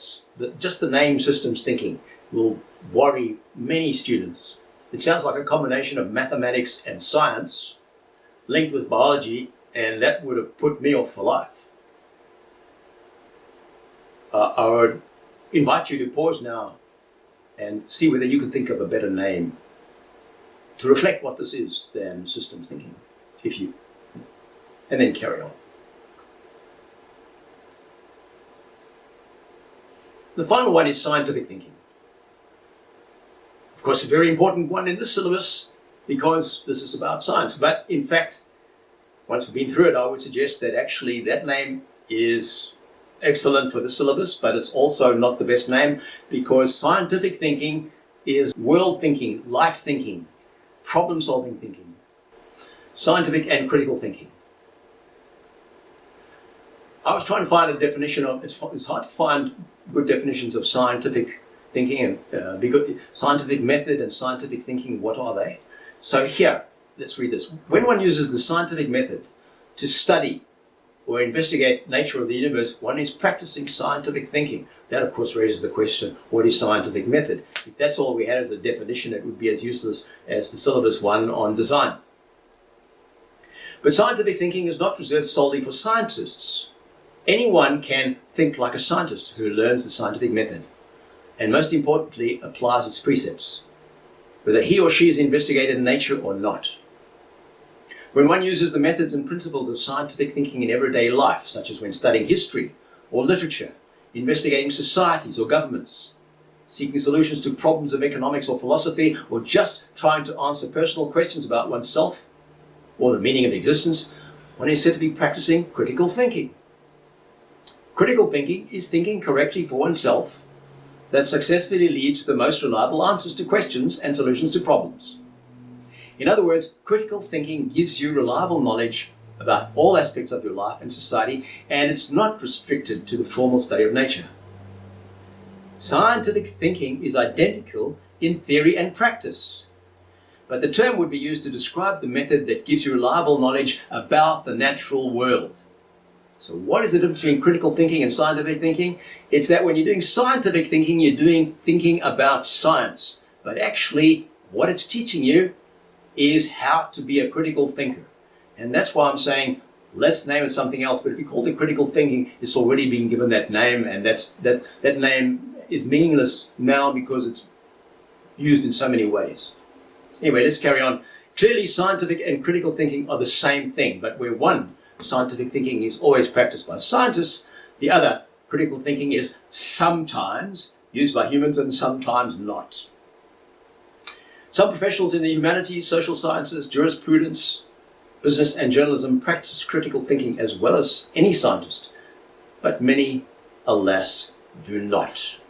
just the name systems thinking will worry many students. It sounds like a combination of mathematics and science linked with biology, and that would have put me off for life. I would invite you to pause now and see whether you can think of a better name to reflect what this is than systems thinking, and then carry on. The final one is scientific thinking. Of course, a very important one in this syllabus because this is about science. But in fact, once we've been through it, I would suggest that actually that name is excellent for the syllabus, but it's also not the best name because scientific thinking is world thinking, life thinking, problem-solving thinking, scientific and critical thinking. I was trying to find a definition of, it's hard to find good definitions of scientific thinking and because scientific method and scientific thinking, what are they? So here, let's read this. When one uses the scientific method to study or investigate nature of the universe, one is practicing scientific thinking. That, of course, raises the question, what is scientific method? If that's all we had as a definition, it would be as useless as the syllabus one on design. But scientific thinking is not reserved solely for scientists. Anyone can think like a scientist who learns the scientific method, and most importantly, applies its precepts, whether he or she is investigated in nature or not. When one uses the methods and principles of scientific thinking in everyday life, such as when studying history or literature, investigating societies or governments, seeking solutions to problems of economics or philosophy, or just trying to answer personal questions about oneself or the meaning of existence, one is said to be practicing critical thinking. Critical thinking is thinking correctly for oneself that successfully leads to the most reliable answers to questions and solutions to problems. In other words, critical thinking gives you reliable knowledge about all aspects of your life and society, and it's not restricted to the formal study of nature. Scientific thinking is identical in theory and practice, but the term would be used to describe the method that gives you reliable knowledge about the natural world. So what is the difference between critical thinking and scientific thinking? It's that when you're doing scientific thinking, you're doing thinking about science. But actually, what it's teaching you is how to be a critical thinker. And that's why I'm saying, let's name it something else. But if you call it critical thinking, it's already been given that name, and that name is meaningless now because it's used in so many ways. Anyway, let's carry on. Clearly, scientific and critical thinking are the same thing, but where one, scientific thinking, is always practiced by scientists, the other, critical thinking, is sometimes used by humans and sometimes not. Some professionals in the humanities, social sciences, jurisprudence, business and journalism practice critical thinking as well as any scientist, but many, alas, do not.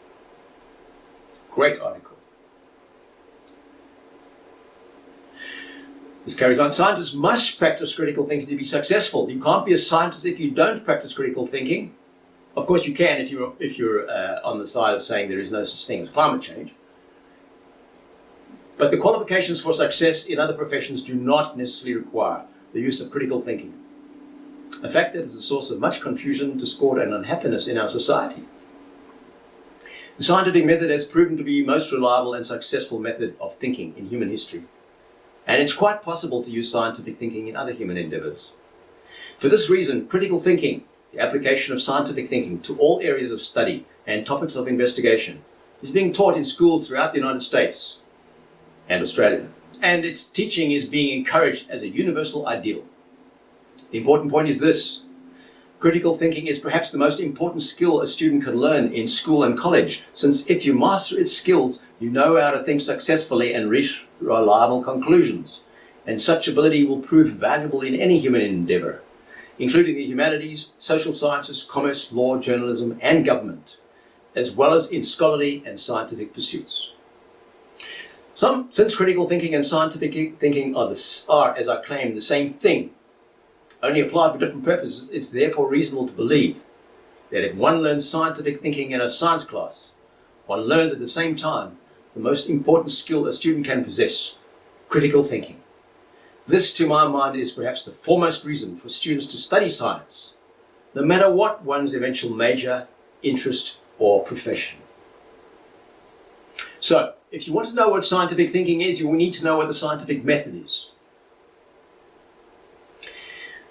Great article. This carries on. Scientists must practice critical thinking to be successful. You can't be a scientist if you don't practice critical thinking. Of course, you can if you're on the side of saying there is no such thing as climate change. But the qualifications for success in other professions do not necessarily require the use of critical thinking. A fact that is a source of much confusion, discord, and unhappiness in our society. The scientific method has proven to be the most reliable and successful method of thinking in human history. And it's quite possible to use scientific thinking in other human endeavors. For this reason, critical thinking, the application of scientific thinking to all areas of study and topics of investigation, is being taught in schools throughout the United States and Australia. And its teaching is being encouraged as a universal ideal. The important point is this: critical thinking is perhaps the most important skill a student can learn in school and college, since if you master its skills, you know how to think successfully and reach reliable conclusions. And such ability will prove valuable in any human endeavor, including the humanities, social sciences, commerce, law, journalism, and government, as well as in scholarly and scientific pursuits. Since critical thinking and scientific thinking are, as I claim, the same thing, only applied for different purposes, it's therefore reasonable to believe that if one learns scientific thinking in a science class, one learns at the same time the most important skill a student can possess, critical thinking. This, to my mind, is perhaps the foremost reason for students to study science, no matter what one's eventual major, interest, or profession. So, if you want to know what scientific thinking is, you will need to know what the scientific method is.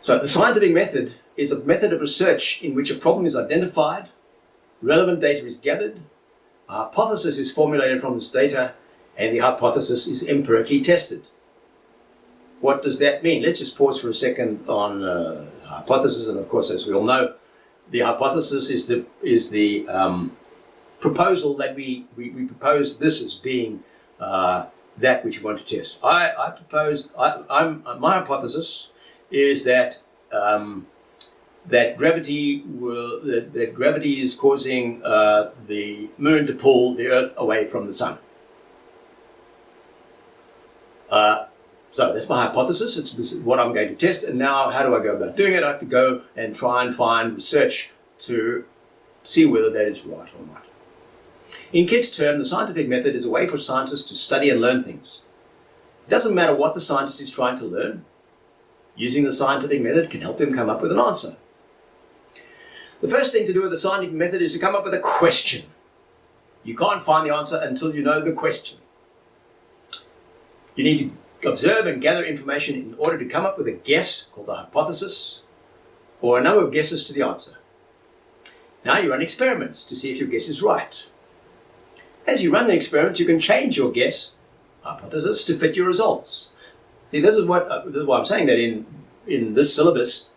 So, the scientific method is a method of research in which a problem is identified, relevant data is gathered, a hypothesis is formulated from this data, and the hypothesis is empirically tested. What does that mean? Let's just pause for a second on hypothesis, and of course, as we all know, the hypothesis is the proposal that we propose this as being that which we want to test. My hypothesis is that that gravity is causing the moon to pull the Earth away from the sun. So that's my hypothesis. It's what I'm going to test. And now, how do I go about doing it? I have to go and try and find research to see whether that is right or not. In Kidd's term, the scientific method is a way for scientists to study and learn things. It doesn't matter what the scientist is trying to learn. Using the scientific method can help them come up with an answer. The first thing to do with the scientific method is to come up with a question. You can't find the answer until you know the question. You need to observe and gather information in order to come up with a guess, called a hypothesis, or a number of guesses to the answer. Now you run experiments to see if your guess is right. As you run the experiments, you can change your guess, hypothesis, to fit your results. See, this is why I'm saying that in this syllabus,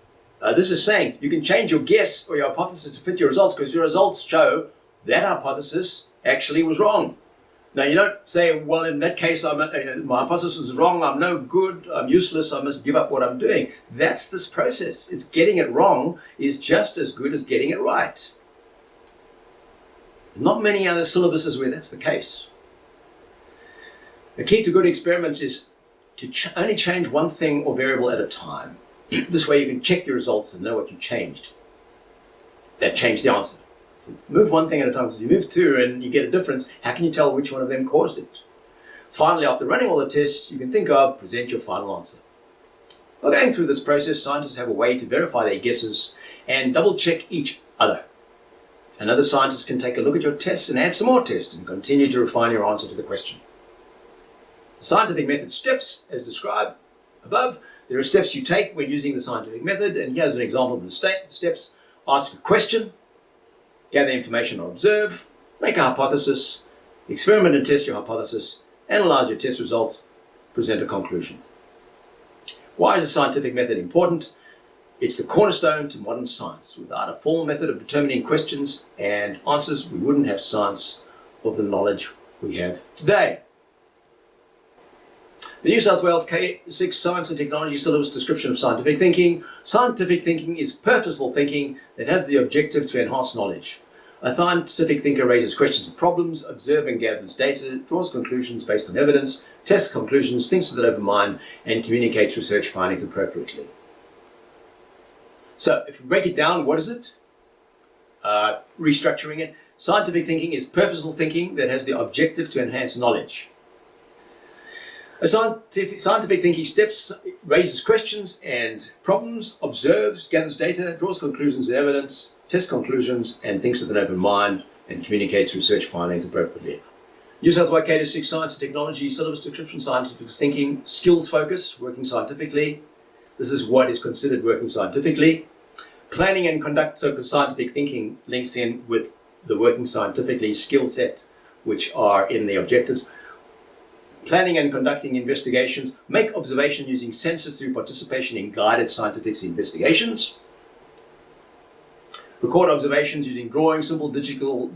this is saying you can change your guess or your hypothesis to fit your results, because your results show that hypothesis actually was wrong. Now, you don't say, well, in that case, my hypothesis was wrong, I'm no good, I'm useless, I must give up what I'm doing. That's this process. It's getting it wrong is just as good as getting it right. There's not many other syllabuses where that's the case. The key to good experiments is to only change one thing or variable at a time. This way you can check your results and know what you changed. That changed the answer. So move one thing at a time. So you move two and you get a difference. How can you tell which one of them caused it? Finally, after running all the tests you can think of, present your final answer. By going through this process, scientists have a way to verify their guesses and double-check each other. Another scientist can take a look at your tests and add some more tests and continue to refine your answer to the question. The scientific method steps, as described above. There are steps you take when using the scientific method, and here's an example of the steps. Ask a question, gather information or observe, make a hypothesis, experiment and test your hypothesis, analyze your test results, present a conclusion. Why is the scientific method important? It's the cornerstone to modern science. Without a formal method of determining questions and answers, we wouldn't have science or the knowledge we have today. The New South Wales K6 Science and Technology Syllabus description of scientific thinking. Scientific thinking is purposeful thinking that has the objective to enhance knowledge. A scientific thinker raises questions and problems, observes and gathers data, draws conclusions based on evidence, tests conclusions, thinks with an open mind, and communicates research findings appropriately. So, if we break it down, what is it? Restructuring it. Scientific thinking is purposeful thinking that has the objective to enhance knowledge. A scientific thinking steps, raises questions and problems, observes, gathers data, draws conclusions and evidence, tests conclusions, and thinks with an open mind, and communicates research findings appropriately. New South Wales K6 Science and Technology Syllabus description, scientific thinking, skills focus, working scientifically. This is what is considered working scientifically. Planning and conduct, so scientific thinking links in with the working scientifically skill set, which are in the objectives. Planning and conducting investigations, make observation using sensors through participation in guided scientific investigations. Record observations using drawing, simple digital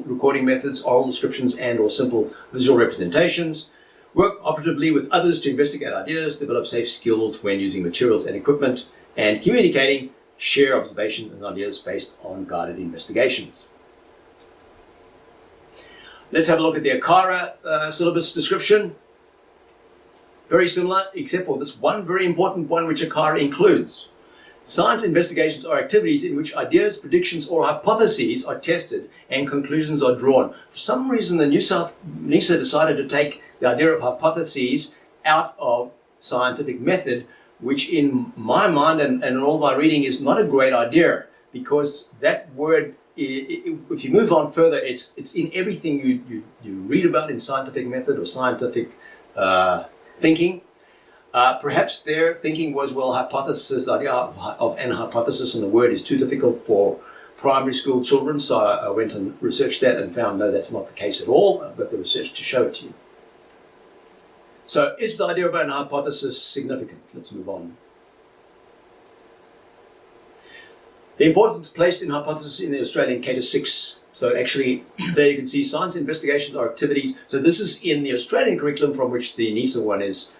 recording methods, oral descriptions and or simple visual representations. Work operatively with others to investigate ideas, develop safe skills when using materials and equipment, and communicating, share observations and ideas based on guided investigations. Let's have a look at the ACARA syllabus description. Very similar, except for this one very important one which ACARA includes. Science investigations are activities in which ideas, predictions, or hypotheses are tested and conclusions are drawn. For some reason, the NISA decided to take the idea of hypotheses out of scientific method, which in my mind and in all my reading is not a great idea, because that word, if you move on further, it's in everything you read about in scientific method or scientific thinking. Perhaps their thinking was, well, hypothesis, the idea of an hypothesis and the word is too difficult for primary school children, so I went and researched that and found no, that's not the case at all. I've got the research to show it to you. So is the idea about an hypothesis significant? Let's move on. The importance placed in hypothesis in the Australian K-6. So actually, there you can see science investigations are activities. So this is in the Australian curriculum from which the NISA one is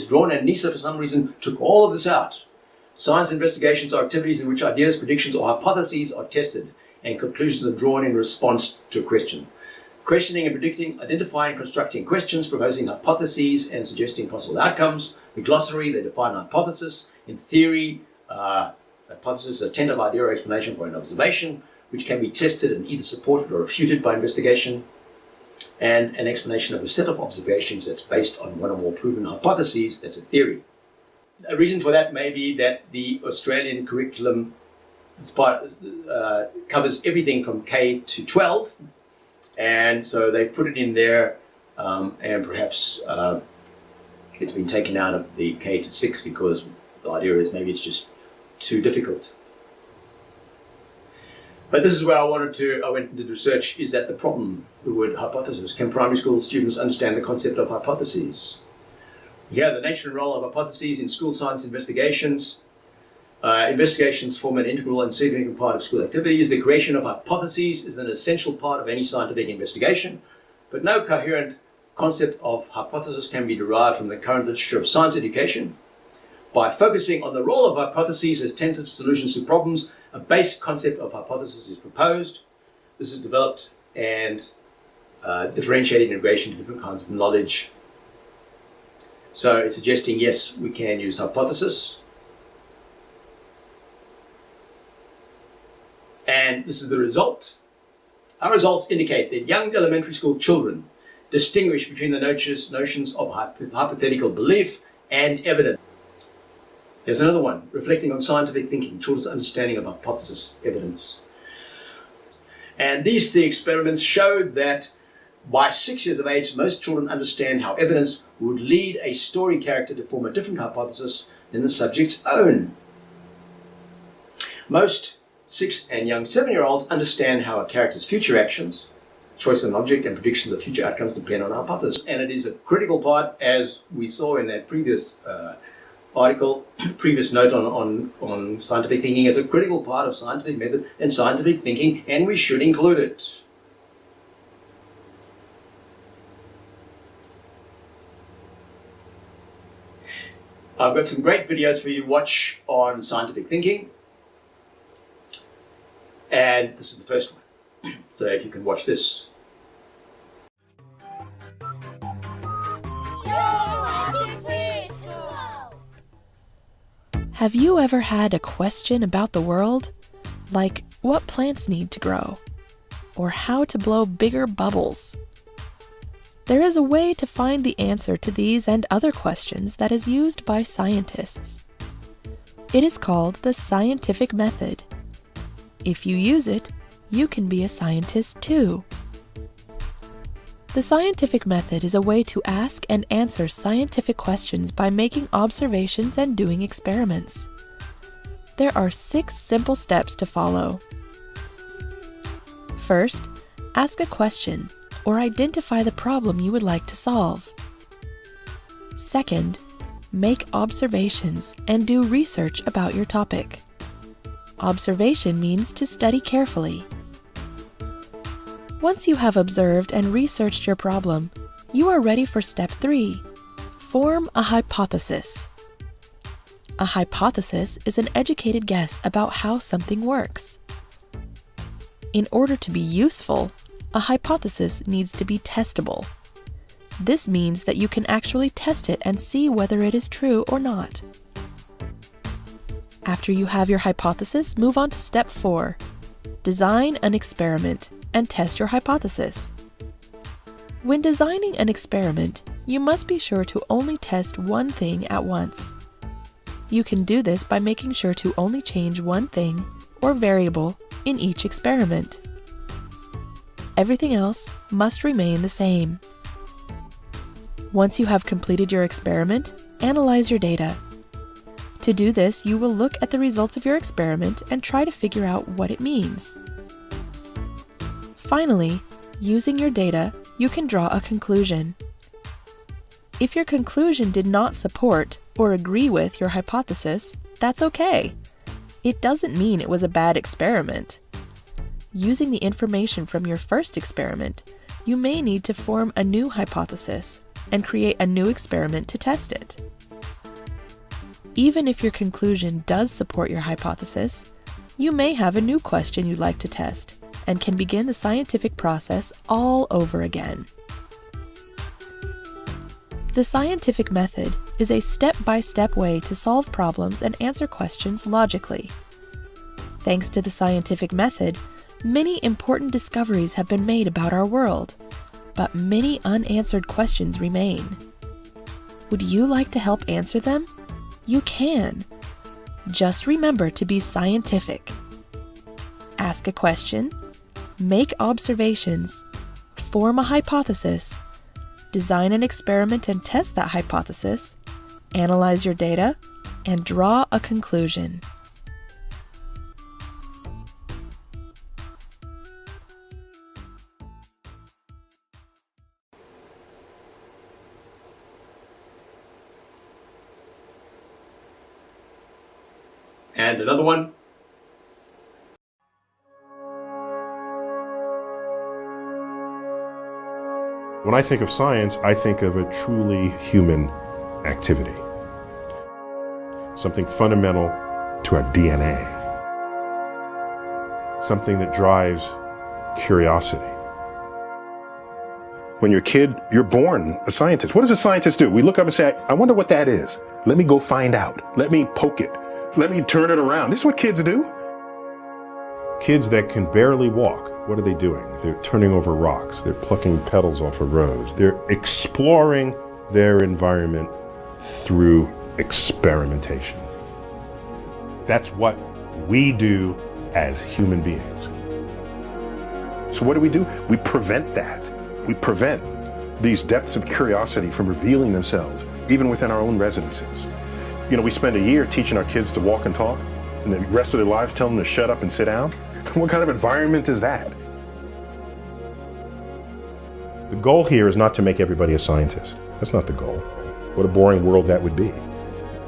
drawn, and NISA for some reason took all of this out. Science investigations are activities in which ideas, predictions, or hypotheses are tested and conclusions are drawn in response to a question. Questioning and predicting, identifying and constructing questions, proposing hypotheses and suggesting possible outcomes. The glossary, they define hypothesis. In theory, hypothesis is a tentative idea or explanation for an observation, which can be tested and either supported or refuted by investigation. And an explanation of a set of observations that's based on one or more proven hypotheses, that's a theory. A reason for that may be that the Australian curriculum covers everything from K to 12, and so they put it in there, and perhaps it's been taken out of the K to 6 because the idea is maybe it's just too difficult. But this is where I went into research, is that the problem, the word hypothesis. Can primary school students understand the concept of hypotheses? Here, the nature and role of hypotheses in school science investigations. Investigations form an integral and significant part of school activities. The creation of hypotheses is an essential part of any scientific investigation, but no coherent concept of hypothesis can be derived from the current literature of science education. By focusing on the role of hypotheses as tentative solutions to problems, a basic concept of hypothesis is proposed. This is developed and differentiated integration to different kinds of knowledge. So it's suggesting, yes, we can use hypothesis. And this is the result. Our results indicate that young elementary school children distinguish between the notions of hypothetical belief and evidence. There's another one, reflecting on scientific thinking, children's understanding of hypothesis evidence. And these three experiments showed that by 6 years of age, most children understand how evidence would lead a story character to form a different hypothesis than the subject's own. Most 6 and young 7-year-olds understand how a character's future actions, choice of an object, and predictions of future outcomes depend on a hypothesis. And it is a critical part, as we saw in that previous article, previous note on scientific thinking, as a critical part of scientific method and scientific thinking, and we should include it. I've got some great videos for you to watch on scientific thinking, and this is the first one. So if you can watch this. Have you ever had a question about the world? Like what plants need to grow? Or how to blow bigger bubbles? There is a way to find the answer to these and other questions that is used by scientists. It is called the scientific method. If you use it, you can be a scientist too. The scientific method is a way to ask and answer scientific questions by making observations and doing experiments. There are 6 simple steps to follow. First, ask a question or identify the problem you would like to solve. Second, make observations and do research about your topic. Observation means to study carefully. Once you have observed and researched your problem, you are ready for step 3. Form a hypothesis. A hypothesis is an educated guess about how something works. In order to be useful, a hypothesis needs to be testable. This means that you can actually test it and see whether it is true or not. After you have your hypothesis, move on to step 4. Design an experiment and test your hypothesis. When designing an experiment, you must be sure to only test one thing at once. You can do this by making sure to only change one thing or variable in each experiment. Everything else must remain the same. Once you have completed your experiment, analyze your data. To do this, you will look at the results of your experiment and try to figure out what it means. Finally, using your data, you can draw a conclusion. If your conclusion did not support or agree with your hypothesis, that's okay. It doesn't mean it was a bad experiment. Using the information from your first experiment, you may need to form a new hypothesis and create a new experiment to test it. Even if your conclusion does support your hypothesis, you may have a new question you'd like to test and can begin the scientific process all over again. The scientific method is a step-by-step way to solve problems and answer questions logically. Thanks to the scientific method, many important discoveries have been made about our world, but many unanswered questions remain. Would you like to help answer them? You can. Just remember to be scientific. Ask a question, make observations, form a hypothesis, design an experiment and test that hypothesis, analyze your data, and draw a conclusion. And another one. When I think of science, I think of a truly human activity. Something fundamental to our DNA. Something that drives curiosity. When you're a kid, you're born a scientist. What does a scientist do? We look up and say, I wonder what that is. Let me go find out. Let me poke it. Let me turn it around. This is what kids do. Kids that can barely walk, what are they doing? They're turning over rocks. They're plucking petals off a rose. They're exploring their environment through experimentation. That's what we do as human beings. So what do? We prevent that. We prevent these depths of curiosity from revealing themselves, even within our own residences. You know, we spend a year teaching our kids to walk and talk, and the rest of their lives telling them to shut up and sit down. What kind of environment is that? The goal here is not to make everybody a scientist. That's not the goal. What a boring world that would be.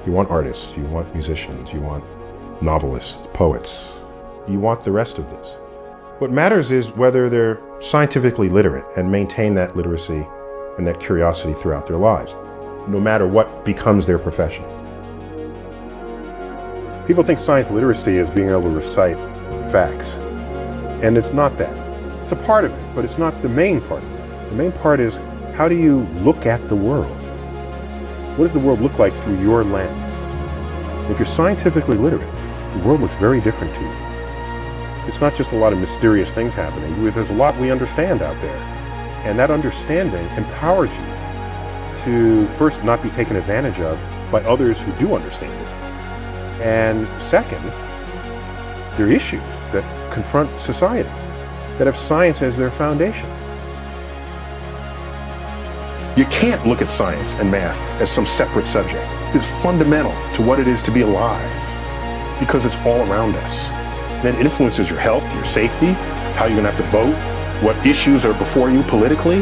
You want artists, you want musicians, you want novelists, poets. You want the rest of this. What matters is whether they're scientifically literate and maintain that literacy and that curiosity throughout their lives, no matter what becomes their profession. People think science literacy is being able to recite facts, and it's not that. It's a part of it, but it's not the main part of it. The main part is, how do you look at the world? What does the world look like through your lens? If you're scientifically literate, the world looks very different to you. It's not just a lot of mysterious things happening. There's a lot we understand out there, and that understanding empowers you to first not be taken advantage of by others who do understand it. And second, there are issues that confront society that have science as their foundation. You can't look at science and math as some separate subject. It's fundamental to what it is to be alive because it's all around us. And it influences your health, your safety, how you're going to have to vote, what issues are before you politically.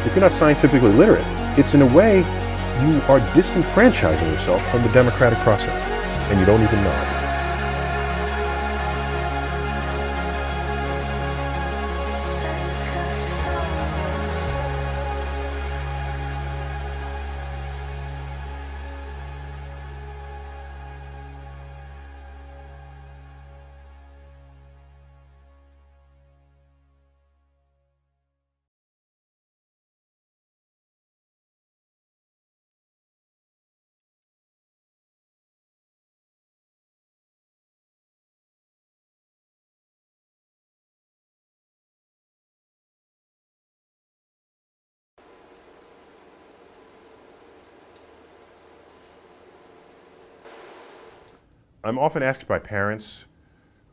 If you're not scientifically literate, it's in a way you are disenfranchising yourself from the democratic process, and you don't even know it. I'm often asked by parents,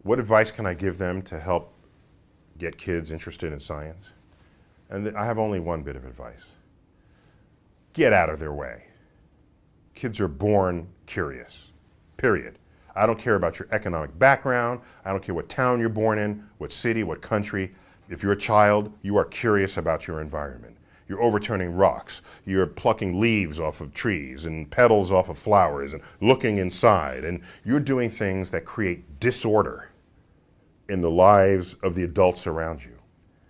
what advice can I give them to help get kids interested in science? And I have only one bit of advice. Get out of their way. Kids are born curious, period. I don't care about your economic background. I don't care what town you're born in, what city, what country. If you're a child, you are curious about your environment. You're overturning rocks. You're plucking leaves off of trees and petals off of flowers and looking inside. And you're doing things that create disorder in the lives of the adults around you.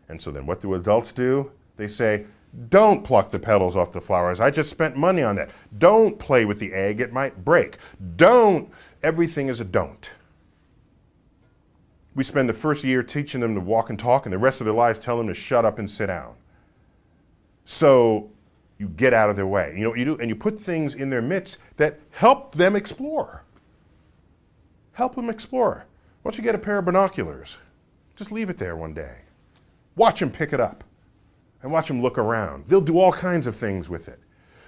And so then what do adults do? They say, don't pluck the petals off the flowers. I just spent money on that. Don't play with the egg. It might break. Don't. Everything is a don't. We spend the first year teaching them to walk and talk, and the rest of their lives telling them to shut up and sit down. So you get out of their way. You know what you do? And you put things in their midst that help them explore. Help them explore. Why don't you get a pair of binoculars? Just leave it there one day. Watch them pick it up and watch them look around. They'll do all kinds of things with it.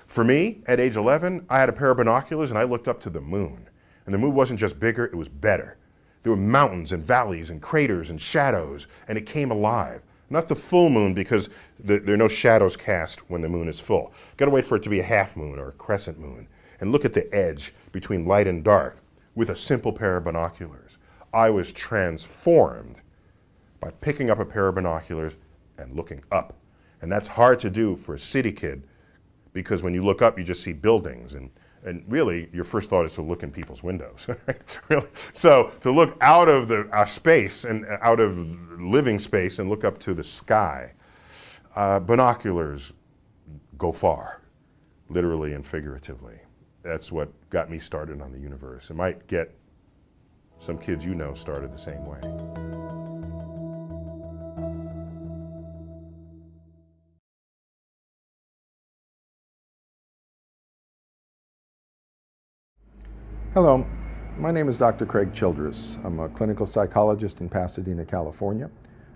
For me, at age 11, I had a pair of binoculars and I looked up to the moon. And the moon wasn't just bigger, it was better. There were mountains and valleys and craters and shadows, and it came alive. Not the full moon, because there are no shadows cast when the moon is full. Got to wait for it to be a half moon or a crescent moon. And look at the edge between light and dark with a simple pair of binoculars. I was transformed by picking up a pair of binoculars and looking up. And that's hard to do for a city kid, because when you look up, you just see buildings. And really, your first thought is to look in people's windows. Really. So to look out of our space and out of living space and look up to the sky, binoculars go far, literally and figuratively. That's what got me started on the universe. It might get some kids you know started the same way. Hello, my name is Dr. Craig Childress. I'm a clinical psychologist in Pasadena, California.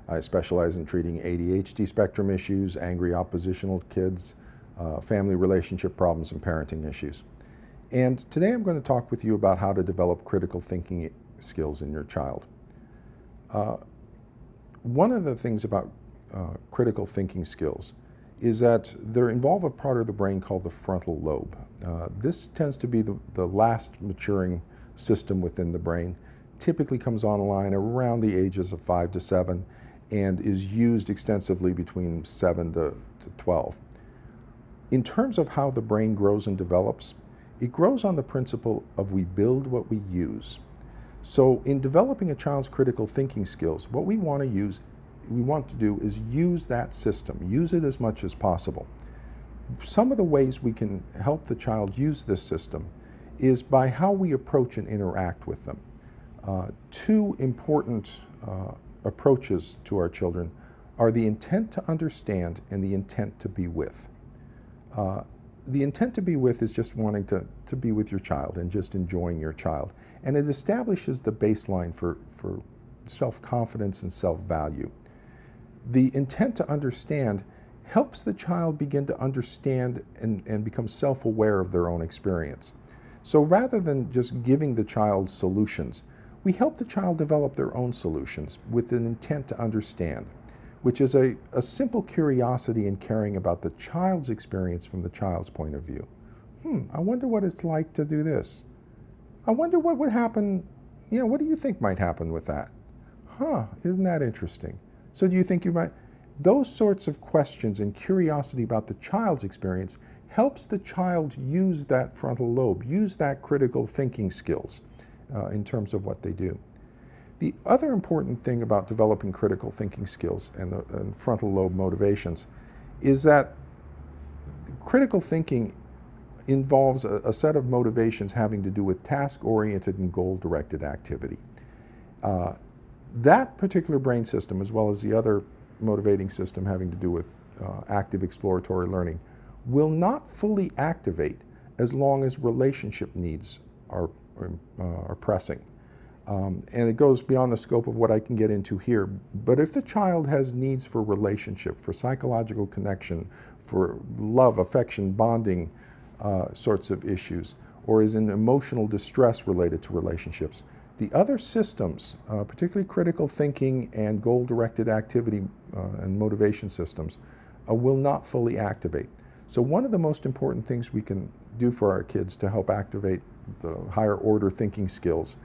I specialize in treating ADHD spectrum issues, angry oppositional kids, family relationship problems, and parenting issues. And today I'm going to talk with you about how to develop critical thinking skills in your child. One of the things about critical thinking skills is that they involve a part of the brain called the frontal lobe. This tends to be the last maturing system within the brain, typically comes online around the ages of 5 to 7 and is used extensively between 7 to 12. In terms of how the brain grows and develops, it grows on the principle of we build what we use. So in developing a child's critical thinking skills, what we want to do is use that system, use it as much as possible. Some of the ways we can help the child use this system is by how we approach and interact with them. Two important approaches to our children are the intent to understand and the intent to be with. The intent to be with is just wanting to be with your child and just enjoying your child. And it establishes the baseline for self-confidence and self-value. The intent to understand helps the child begin to understand and become self-aware of their own experience. So rather than just giving the child solutions, we help the child develop their own solutions with an intent to understand, which is a simple curiosity and caring about the child's experience from the child's point of view. I wonder what it's like to do this. I wonder what would happen, what do you think might happen with that? Isn't that interesting? So do you think you might? Those sorts of questions and curiosity about the child's experience helps the child use that frontal lobe, use that critical thinking skills in terms of what they do. The other important thing about developing critical thinking skills and frontal lobe motivations is that critical thinking involves a set of motivations having to do with task-oriented and goal-directed activity. That particular brain system, as well as the other motivating system having to do with active exploratory learning, will not fully activate as long as relationship needs are pressing. And it goes beyond the scope of what I can get into here. But if the child has needs for relationship, for psychological connection, for love, affection, bonding sorts of issues, or is in emotional distress related to relationships, the other systems, particularly critical thinking and goal-directed activity and motivation systems, will not fully activate. So one of the most important things we can do for our kids to help activate the higher order thinking skills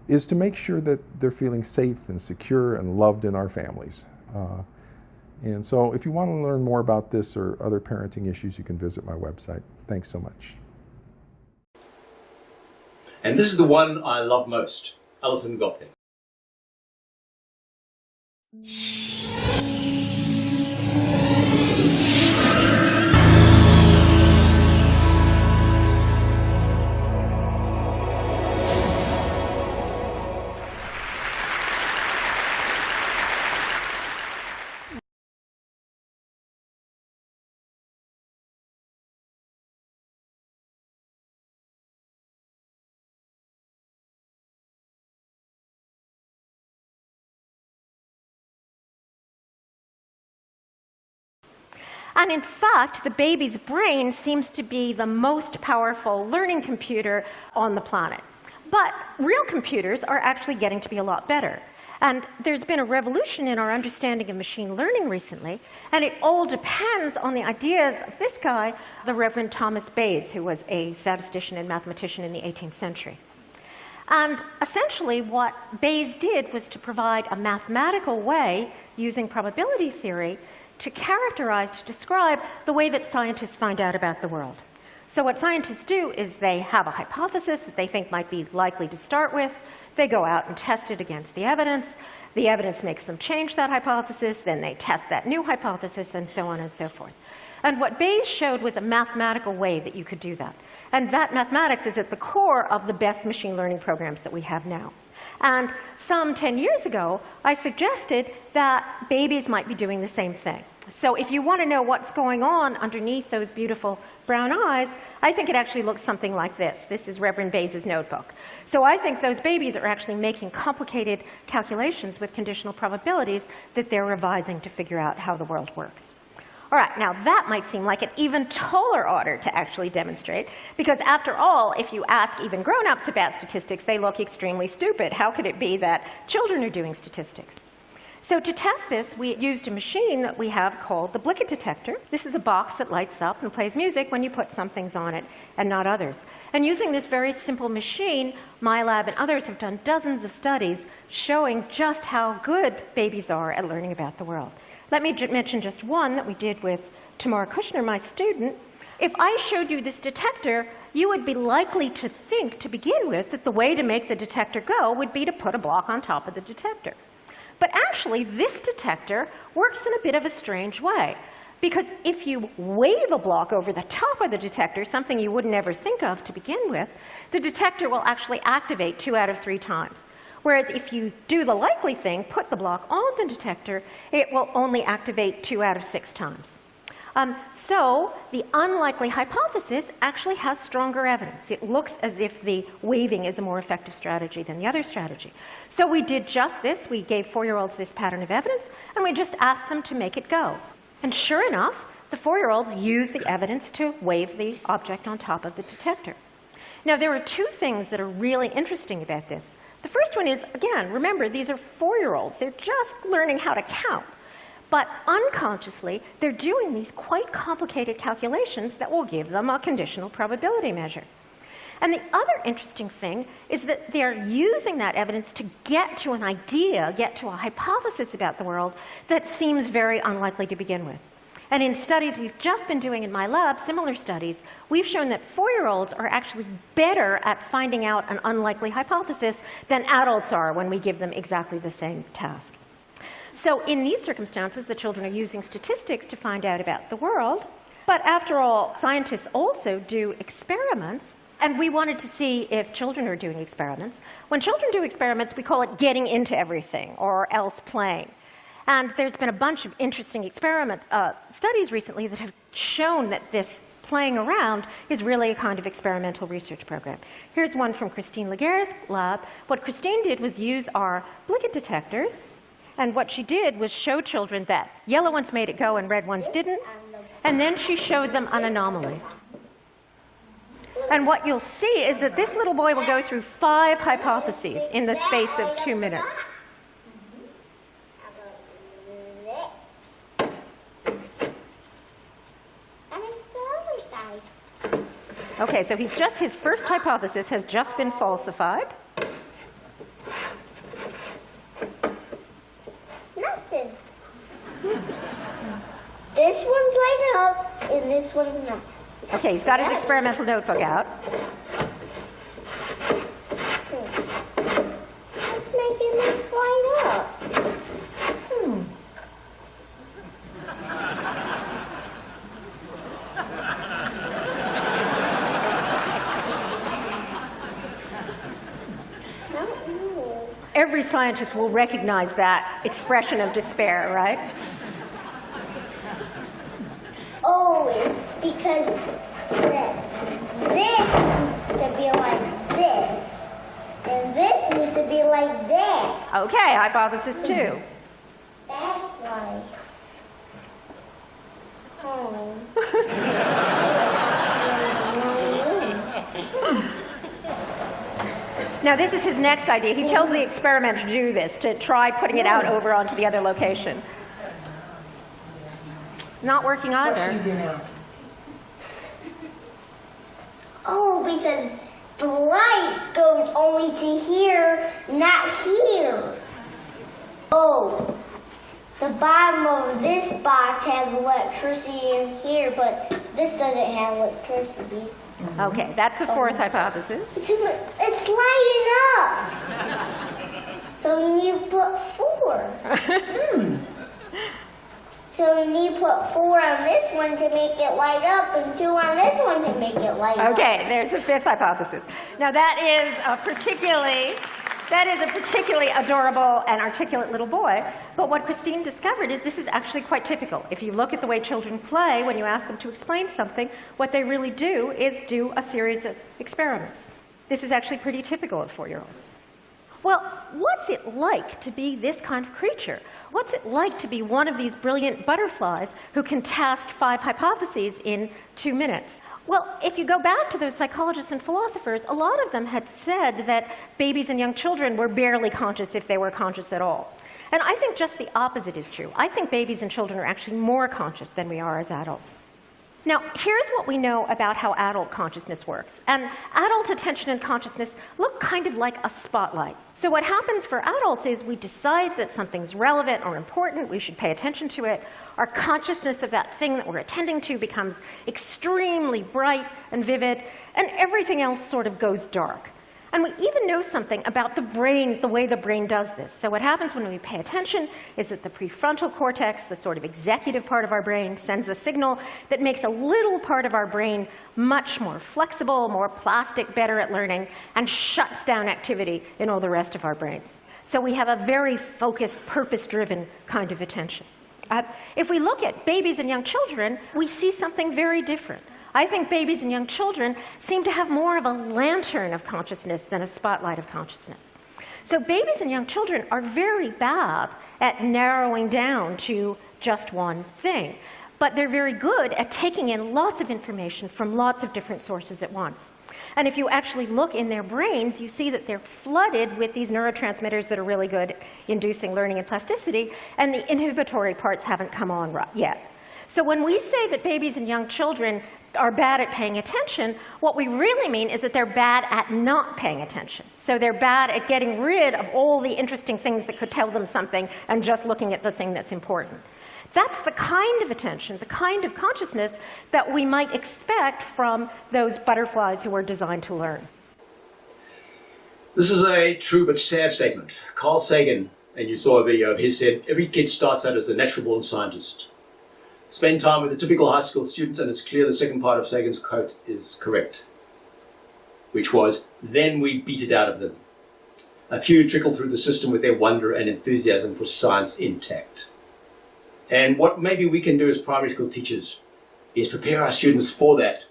is to make sure that they're feeling safe and secure and loved in our families. And so if you want to learn more about this or other parenting issues, you can visit my website. Thanks so much. And this is the one I love most, Alison Gopnik. And in fact, the baby's brain seems to be the most powerful learning computer on the planet. But real computers are actually getting to be a lot better. And there's been a revolution in our understanding of machine learning recently, and it all depends on the ideas of this guy, the Reverend Thomas Bayes, who was a statistician and mathematician in the 18th century. And essentially what Bayes did was to provide a mathematical way, using probability theory, to characterize, to describe the way that scientists find out about the world. So what scientists do is they have a hypothesis that they think might be likely to start with. They go out and test it against the evidence. The evidence makes them change that hypothesis. Then they test that new hypothesis, and so on and so forth. And what Bayes showed was a mathematical way that you could do that. And that mathematics is at the core of the best machine learning programs that we have now. And some 10 years ago, I suggested that babies might be doing the same thing. So if you want to know what's going on underneath those beautiful brown eyes, I think it actually looks something like this. This is Reverend Bayes' notebook. So I think those babies are actually making complicated calculations with conditional probabilities that they're revising to figure out how the world works. All right, now that might seem like an even taller order to actually demonstrate, because after all, if you ask even grown-ups about statistics, they look extremely stupid. How could it be that children are doing statistics? So to test this, we used a machine that we have called the Blicket detector. This is a box that lights up and plays music when you put some things on it and not others. And using this very simple machine, my lab and others have done dozens of studies showing just how good babies are at learning about the world. Let me mention just one that we did with Tamara Kushner, my student. If I showed you this detector, you would be likely to think, to begin with, that the way to make the detector go would be to put a block on top of the detector. But actually, this detector works in a bit of a strange way. Because if you wave a block over the top of the detector, something you wouldn't ever think of to begin with, the detector will actually activate 2 out of 3 times. Whereas if you do the likely thing, put the block on the detector, it will only activate 2 out of 6 times. So the unlikely hypothesis actually has stronger evidence. It looks as if the waving is a more effective strategy than the other strategy. So we did just this. We gave 4-year-olds this pattern of evidence, and we just asked them to make it go. And sure enough, the 4-year-olds used the evidence to wave the object on top of the detector. Now, there are 2 things that are really interesting about this. The first one is, again, remember, these are 4-year-olds. They're just learning how to count. But unconsciously, they're doing these quite complicated calculations that will give them a conditional probability measure. And the other interesting thing is that they're using that evidence to get to an idea, get to a hypothesis about the world that seems very unlikely to begin with. And in studies we've just been doing in my lab, similar studies, we've shown that 4-year-olds are actually better at finding out an unlikely hypothesis than adults are when we give them exactly the same task. So in these circumstances, the children are using statistics to find out about the world. But after all, scientists also do experiments, and we wanted to see if children are doing experiments. When children do experiments, we call it getting into everything, or else playing. And there's been a bunch of interesting studies recently that have shown that this playing around is really a kind of experimental research program. Here's one from Christine Laguerre's lab. What Christine did was use our Blicket detectors, and what she did was show children that yellow ones made it go and red ones didn't, and then she showed them an anomaly. And what you'll see is that this little boy will go through 5 hypotheses in the space of 2 minutes. Okay, so his first hypothesis has just been falsified. Nothing. This one's lighting up, and this one's not. Okay, he's got his experimental notebook out. What's making this light up? Every scientist will recognize that expression of despair, right? Oh, it's because this needs to be like this, and this needs to be like that. Okay, hypothesis 2. That's why. Oh. Now, this is his next idea. He tells the experimenter to do this, to try putting it out over onto the other location. Not working either. Oh, because the light goes only to here, not here. Oh, the bottom of this box has electricity in here, but this doesn't have electricity. Okay, that's the 4th hypothesis. It's lighting up. So you need to put 4. So you need to put 4 on this one to make it light up, and 2 on this one to make it light up. Okay, there's the 5th hypothesis. Now that is a particularly adorable and articulate little boy. But what Christine discovered is this is actually quite typical. If you look at the way children play, when you ask them to explain something, what they really do is do a series of experiments. This is actually pretty typical of 4-year-olds. Well, what's it like to be this kind of creature? What's it like to be one of these brilliant butterflies who can test 5 hypotheses in 2 minutes? Well, if you go back to those psychologists and philosophers, a lot of them had said that babies and young children were barely conscious if they were conscious at all. And I think just the opposite is true. I think babies and children are actually more conscious than we are as adults. Now, here's what we know about how adult consciousness works. And adult attention and consciousness look kind of like a spotlight. So what happens for adults is we decide that something's relevant or important, we should pay attention to it. Our consciousness of that thing that we're attending to becomes extremely bright and vivid, and everything else sort of goes dark. And we even know something about the brain, the way the brain does this. So what happens when we pay attention is that the prefrontal cortex, the sort of executive part of our brain, sends a signal that makes a little part of our brain much more flexible, more plastic, better at learning, and shuts down activity in all the rest of our brains. So we have a very focused, purpose-driven kind of attention. If we look at babies and young children, we see something very different. I think babies and young children seem to have more of a lantern of consciousness than a spotlight of consciousness. So babies and young children are very bad at narrowing down to just one thing. But they're very good at taking in lots of information from lots of different sources at once. And if you actually look in their brains, you see that they're flooded with these neurotransmitters that are really good at inducing learning and plasticity, and the inhibitory parts haven't come on yet. So when we say that babies and young children are bad at paying attention, what we really mean is that they're bad at not paying attention. So they're bad at getting rid of all the interesting things that could tell them something and just looking at the thing that's important. That's the kind of attention, the kind of consciousness that we might expect from those butterflies who are designed to learn. This is a true but sad statement. Carl Sagan, and you saw a video of his, said, every kid starts out as a natural-born scientist. Spend time with a typical high school student and it's clear the second part of Sagan's quote is correct, which was, then we beat it out of them. A few trickle through the system with their wonder and enthusiasm for science intact. And what maybe we can do as primary school teachers is prepare our students for that,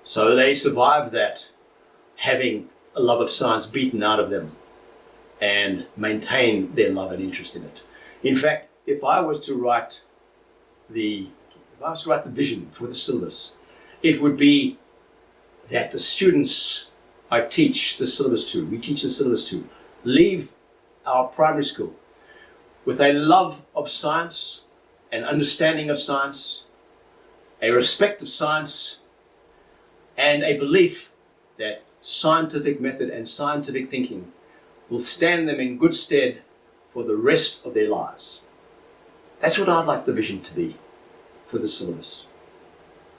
so they survive that, having a love of science beaten out of them, and maintain their love and interest in it. In fact, if I was to write the vision for the syllabus, it would be that the students I teach the syllabus to, we teach the syllabus to, leave our primary school with a love of science, an understanding of science, a respect of science, and a belief that scientific method and scientific thinking will stand them in good stead for the rest of their lives. That's what I'd like the vision to be for the syllabus.